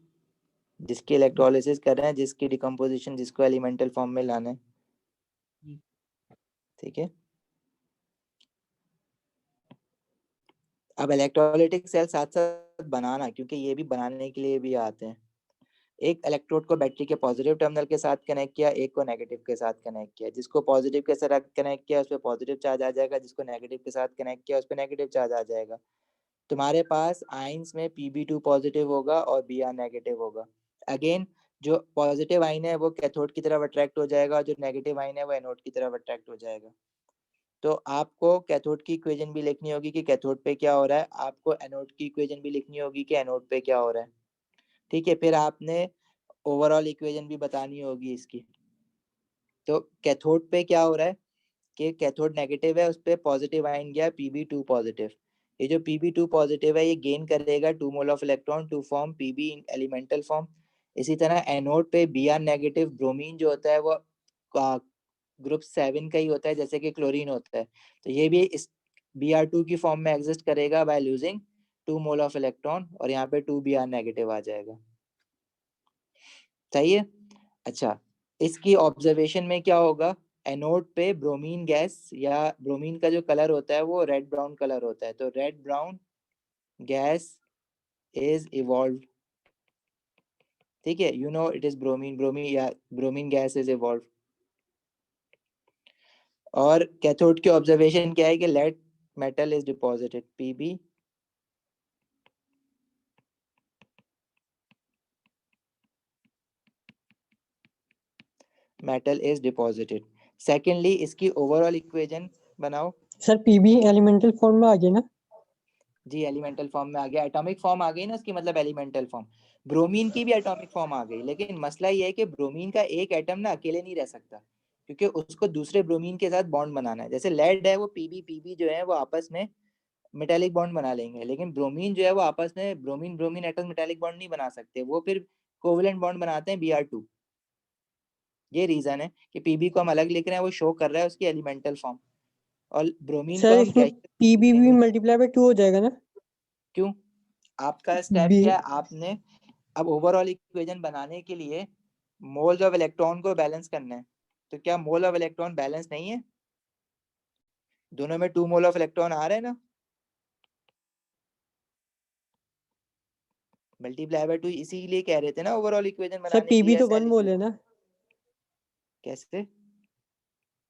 जिसकी इलेक्ट्रोलिसिस कर रहे हैं, जिसकी डिकम्पोजिशन, जिसको एलिमेंटल फॉर्म में लाना है, जी। ठीक है। अब इलेक्ट्रोलाइटिक सेल साथ साथ बनाना, क्योंकि ये भी बनाने के लिए भी आते हैं। एक इलेक्ट्रोड को बैटरी के पॉजिटिव टर्मिनल के साथ कनेक्ट किया, एक को नेगेटिव के साथ कनेक्ट किया। जिसको पॉजिटिव के साथ कनेक्ट किया उस पर पॉजिटिव चार्ज आ जाएगा, जिसको नेगेटिव के साथ कनेक्ट किया उस पर नेगेटिव चार्ज आ जाएगा। तुम्हारे पास आइंस में Pb2 पॉजिटिव होगा और Br नेगेटिव होगा। अगेन, जो पॉजिटिव आइन है वो कैथोड की तरफ अट्रैक्ट हो जाएगा, और जो नेगेटिव आइन है वो एनोड की तरफ अट्रैक्ट हो जाएगा। तो आपको कैथोड की इक्वेशन भी लिखनी होगी कि कैथोड पे क्या हो रहा है, आपको एनोड की इक्वेशन भी लिखनी होगी कि एनोड पे क्या हो रहा है, ठीक है। फिर आपने ओवरऑल इक्वेशन भी बतानी होगी इसकी। तो कैथोड पे क्या हो रहा है कि कैथोड नेगेटिव है, उस पर पॉजिटिव आयन गया Pb2 पॉजिटिव। ये जो Pb2 पॉजिटिव है ये गेन करेगा 2 mole of electron to form Pb in elemental form. इसी तरह एनोड पे Br नेगेटिव ब्रोमीन जो होता है वो ग्रुप 7 का ही होता है, जैसे कि क्लोरीन होता है, तो ये भी इस Br2 की फॉर्म में एग्जिस्ट करेगा by losing 2 mole of electron, और यहाँ पे 2 Br नेगेटिव आ जाएगा। सही है। अच्छा, इसकी ऑब्जर्वेशन में क्या होगा, एनोड पे ब्रोमीन गैस, या ब्रोमीन का जो कलर होता है वो रेड ब्राउन कलर होता है, तो red brown gas is evolved, ठीक है। You know it is bromine, bromine या ब्रोमीन गैस इज इवॉल्व्ड। और कैथोड की ऑब्जर्वेशन क्या है कि lead metal is deposited, Pb metal is deposited. Secondly, इसकी ओवरऑल इक्वेशन बनाओ। सर पीबी एलिमेंटल फॉर्म में आ गया ना? जी, एलिमेंटल फॉर्म में आ गया, एटॉमिक फॉर्म आ गई ना उसकी, मतलब एलिमेंटल फॉर्म। ब्रोमीन की भी एटॉमिक फॉर्म आ गई, लेकिन मसला ये है कि ब्रोमीन का एक एटम ना अकेले नहीं रह सकता, क्योंकि उसको दूसरे ब्रोमीन के साथ बॉन्ड बनाना है। जैसे लेड है, वो पीबी जो है वो आपस में मेटालिक बॉन्ड बना लेंगे, लेकिन ब्रोमीन जो है वो आपस में bromine bromine atom metallic bond नहीं बना सकते, वो फिर कोवेलेंट बॉन्ड बनाते हैं Br2। ये रीजन है कि Pb को हम अलग लिख रहे हैं, वो शो कर रहा है उसकी एलिमेंटल फॉर्म, और ब्रोमीन को सर हम इसमें गैसियस पीबी लिख भी रहे हैं। मल्टीप्लाई बाय 2 हो जाएगा ना? क्यों? आपका स्टेप बी क्या है, आपने अब ओवरऑल इक्वेशन बनाने के लिए मोल्स ऑफ इलेक्ट्रॉन को बैलेंस करना है, तो क्या मोल ऑफ इलेक्ट्रॉन बैलेंस नहीं है? दोनों में 2 मोल ऑफ इलेक्ट्रॉन आ रहे हैं ना, मल्टीप्लाई बाय 2, इसीलिए कह रहे थे ना ओवरऑल इक्वेशन सर बनाने के पीबी लिए तो सेल 1 मोल है ना? कैसे?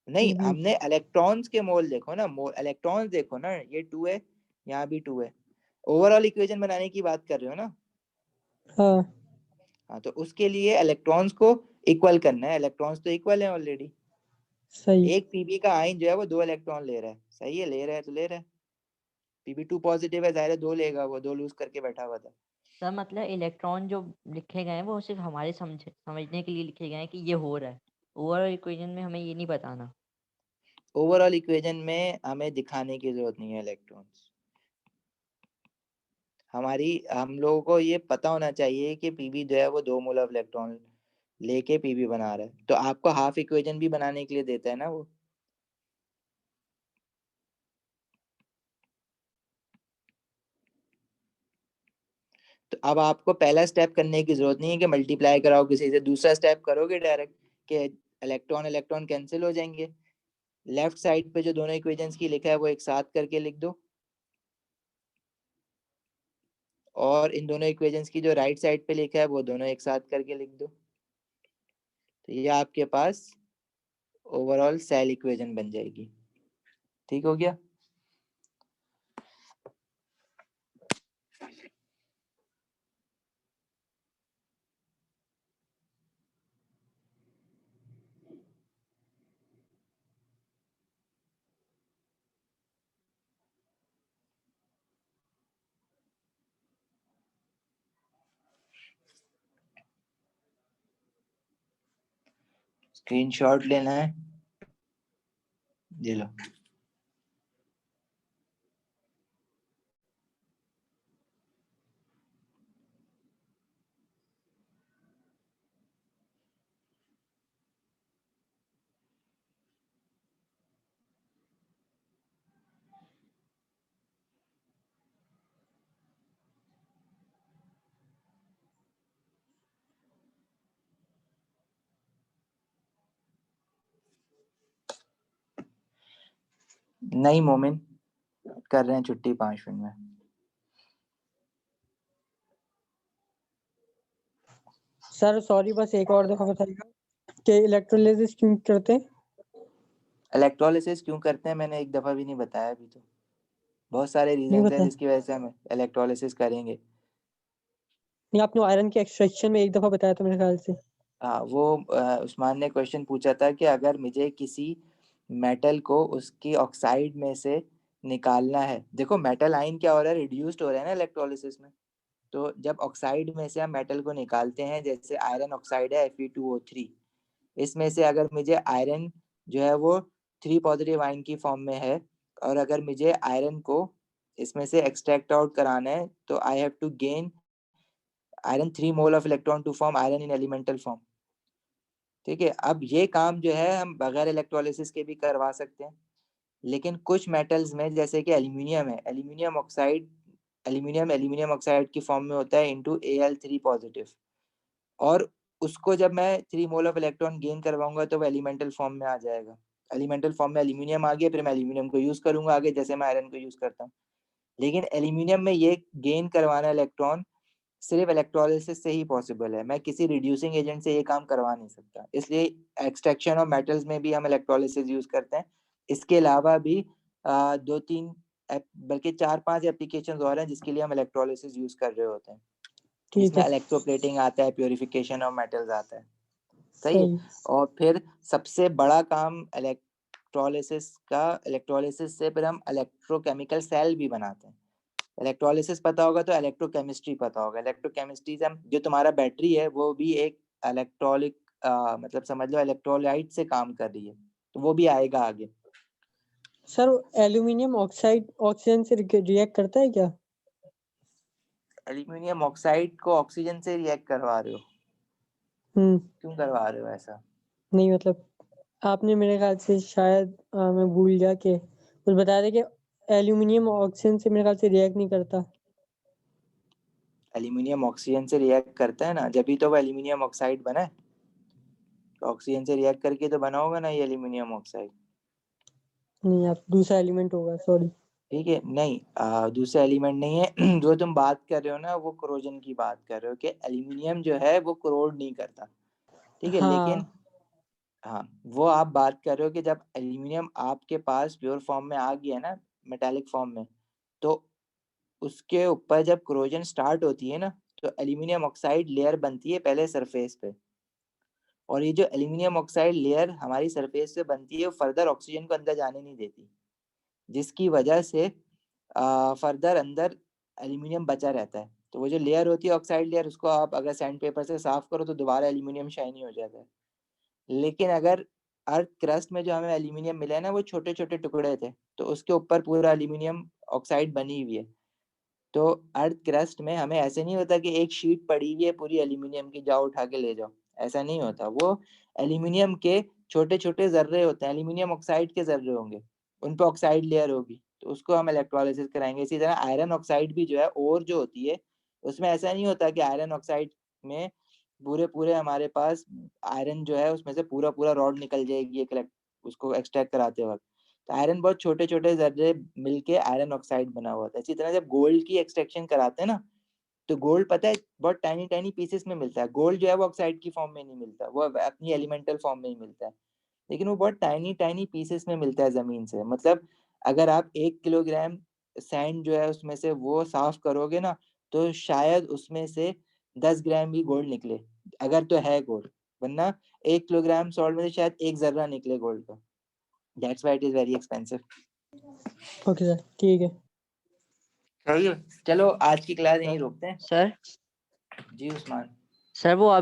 नहीं, पीबी हमने इलेक्ट्रॉन्स के मोल देखो ना, मोल इलेक्ट्रॉन्स देखो ना, ये 2 है, यहाँ भी 2 है, ओवरऑल इक्वेशन बनाने की बात कर रहे हो ना। हाँ हाँ, तो उसके लिए इलेक्ट्रॉन्स को इक्वल करना है, इलेक्ट्रॉन्स तो इक्वल है ऑलरेडी। सही। एक पीबी का आयन जो है वो 2 इलेक्ट्रॉन ले रहा है, सही है, ले रहा है तो ले रहा है, पीबी 2 पॉजिटिव है, जाहिर है 2 लेगा, वो 2 लूज करके बैठा हुआ था। सर मतलब इलेक्ट्रॉन जो लिखे गए हैं वो सिर्फ हमारे समझने के लिए लिखे गए हैं कि ये हो रहा है, ओवरऑल इक्वेशन में हमें ये नहीं बताना। ओवरऑल इक्वेशन में हमें दिखाने की जरूरत नहीं है इलेक्ट्रॉन्स, हम लोगों को ये पता होना चाहिए कि पीबी जो है वो 2 मोल ऑफ इलेक्ट्रॉन लेके पीबी बना रहा है, तो आपको हाफ इक्वेशन भी बनाने के लिए देता है ना वो। तो अब आपको पहला स्टेप करने की जरूरत नहीं है कि मल्टीप्लाई कराओ किसी से, दूसरा स्टेप करोगे डायरेक्ट कि इलेक्ट्रॉन इलेक्ट्रॉन कैंसिल हो जाएंगे, लेफ्ट साइड पे जो दोनों इक्वेशंस की लिखा है वो एक साथ करके लिख दो, और इन दोनों इक्वेशंस की जो राइट साइड पे लिखा है वो दोनों एक साथ करके लिख दो, तो ये आपके पास ओवरऑल सेल इक्वेशन बन जाएगी। ठीक हो गया? स्क्रीनशॉट लेना है, ले लो। नहीं मोमिन, कर रहे हैं छुट्टी 5 मिनट में। सर सॉरी, बस एक और दफा बताइएगा कि इलेक्ट्रोलिसिस क्यों करते हैं? इलेक्ट्रोलिसिस क्यों करते हैं मैंने एक दफा भी नहीं बताया अभी, तो बहुत सारे नहीं रीजंस हैं बताया? जिसकी वजह से हम इलेक्ट्रोलिसिस करेंगे। नहीं, आपने आयरन के एक्सट्रैक्शन में एक दफा बताया था मेरे ख्याल से। हाँ, वो उस्मान ने क्वेश्चन पूछा था कि अगर मुझे किसी मेटल को उसकी ऑक्साइड में से निकालना है, देखो मेटल आयन क्या हो रहा है, रिड्यूस्ड हो रहा है ना इलेक्ट्रोलिसिस में, तो जब ऑक्साइड में से हम मेटल को निकालते हैं, जैसे आयरन ऑक्साइड है Fe2O3, इसमें से अगर मुझे आयरन जो है वो 3 पॉजिटिव आयन की फॉर्म में है, और अगर मुझे आयरन को इसमें से एक्सट्रैक्ट आउट कराना है, तो I have to gain iron 3 mole of electron to form iron in elemental form. ठीक है, अब ये काम जो है हम बगैर इलेक्ट्रोलिसिस के भी करवा सकते हैं, लेकिन कुछ मेटल्स में जैसे कि एल्यूमिनियम है, एल्यूमिनियम ऑक्साइड, एल्यूमिनियम ऑक्साइड की फॉर्म में होता है इंटू Al3 पॉजिटिव, और उसको जब मैं 3 मोल ऑफ इलेक्ट्रॉन गेन करवाऊंगा तो वो एलिमेंटल फॉर्म में आ जाएगा, एलिमेंटल फॉर्म में एल्यूमिनियम आ गया, फिर मैं एल्यूमिनियम को यूज करूंगा आगे, जैसे मैं आयरन को यूज करता हूँ। लेकिन एल्यूमिनियम में ये गेन करवाना इलेक्ट्रॉन सिर्फ इलेक्ट्रोलिसिस से ही पॉसिबल है, मैं किसी रिड्यूसिंग एजेंट से ये काम करवा नहीं सकता, इसलिए एक्सट्रैक्शन ऑफ मेटल्स में भी हम इलेक्ट्रोलिसिस यूज करते हैं। इसके अलावा भी 2-3 बल्कि 4-5 एप्लीकेशन और हैं जिसके लिए हम इलेक्ट्रोलिसिस यूज कर रहे होते हैं। ठीक इसमें है। इलेक्ट्रोप्लेटिंग आता है, प्योरिफिकेशन ऑफ मेटल्स आता है, सही है। सही। और फिर सबसे बड़ा काम इलेक्ट्रोलिसिस से फिर हम इलेक्ट्रोकेमिकल सेल भी बनाते हैं। इलेक्ट्रोलिसिस पता होगा तो इलेक्ट्रोकेमिस्ट्री पता होगा, इलेक्ट्रोकेमिस्ट्री से हम, जो तुम्हारा बैटरी है वो भी एक इलेक्ट्रॉलिक मतलब समझ लो इलेक्ट्रोलाइट से काम कर रही है, तो वो भी आएगा आगे। सर एल्यूमिनियम ऑक्साइड ऑक्सीजन से रिएक्ट करता है क्या? एल्यूमिनियम ऑक्साइड को ऑक्सीजन से रिएक्ट करवा रहे हो? क्यों करवा रहे हो ऐसा? नहीं मतलब आपने मेरे ख्याल से शायद मैं भूल गया कि कुछ बताया था कि एल्यूमिनियम ऑक्सीजन से मेरे ख्याल से रिएक्ट नहीं करता। एल्यूमिनियम ऑक्सीजन से रिएक्ट करता है ना, जब भी तो वो एल्यूमिनियम ऑक्साइड बना है, तो ऑक्सीजन से रिएक्ट करके तो बना होगा ना ये एल्यूमिनियम ऑक्साइड। नहीं आप दूसरा एलिमेंट होगा, सॉरी। ठीक है, नहीं दूसरा एलिमेंट नहीं है। जो तुम बात कर रहे हो ना वो कोरोजन की बात कर रहे हो कि एल्यूमिनियम जो है वो कोरोड नहीं करता, ठीक है। लेकिन हाँ, वो आप बात कर रहे हो कि जब एल्यूमिनियम आपके पास प्योर फॉर्म में आ गया ना, मेटालिक फॉर्म में, तो उसके ऊपर जब कोरोजन स्टार्ट होती है ना, तो एल्यूमिनियम ऑक्साइड लेयर बनती है पहले सरफेस पे, और ये जो एल्यूमिनियम ऑक्साइड लेयर हमारी सरफेस पे बनती है वो फर्दर ऑक्सीजन को अंदर जाने नहीं देती, जिसकी वजह से फर्दर अंदर एल्यूमिनियम बचा रहता है। तो वो जो लेयर होती है ऑक्साइड लेयर, उसको आप अगर सैंड पेपर से साफ करो तो दोबारा एल्यूमिनियम शाइनी हो जाता है। लेकिन अगर अर्थ क्रस्ट में जो हमें एल्यूमिनियम मिला है ना वो छोटे छोटे टुकड़े थे, तो उसके ऊपर पूरा एल्यूमिनियम ऑक्साइड बनी हुई है। तो अर्थ क्रस्ट में हमें ऐसे नहीं होता कि एक शीट पड़ी हुई है पूरी एल्यूमिनियम की, जाओ उठा के ले जाओ, ऐसा नहीं होता। वो एल्यूमिनियम के छोटे छोटे जर्रे होते हैं, एल्यूमिनियम ऑक्साइड के जर्रे होंगे, उन पे ऑक्साइड लेयर होगी, तो उसको हम इलेक्ट्रोलिसिस कराएंगे। इसी तरह आयरन ऑक्साइड भी जो है, और जो होती है उसमें ऐसा नहीं होता कि आयरन ऑक्साइड में पूरे पूरे हमारे पास आयरन जो है उसमें से पूरा पूरा रॉड निकल जाएगी एक उसको एक्सट्रैक्ट कराते वक्त। तो आयरन बहुत छोटे छोटे जर्रे मिलके आयरन ऑक्साइड बना हुआ था। इसी तरह जब गोल्ड की एक्सट्रैक्शन कराते हैं ना, तो गोल्ड पता है बहुत टाइनी टाइनी पीसेस में मिलता है। गोल्ड जो है वो ऑक्साइड की फॉर्म में नहीं मिलता, वो अपनी एलिमेंटल फॉर्म में ही मिलता है, लेकिन वो बहुत टाइनी टाइनी पीसेस में मिलता है जमीन से। मतलब अगर आप 1 किलोग्राम सैंड जो है उसमें से वो साफ करोगे ना, तो शायद उसमें से 10 ग्राम भी गोल्ड निकले, अगर तो है गोल्ड, वरना 1 किलोग्राम सॉल्ट में से शायद 1 जर्रा निकले गोल्ड का। That's why it is very expensive. Okay sir, ठीक है। चलो आज की क्लास यहीं रोकते हैं। सर जी उस्मान। सर वो अभी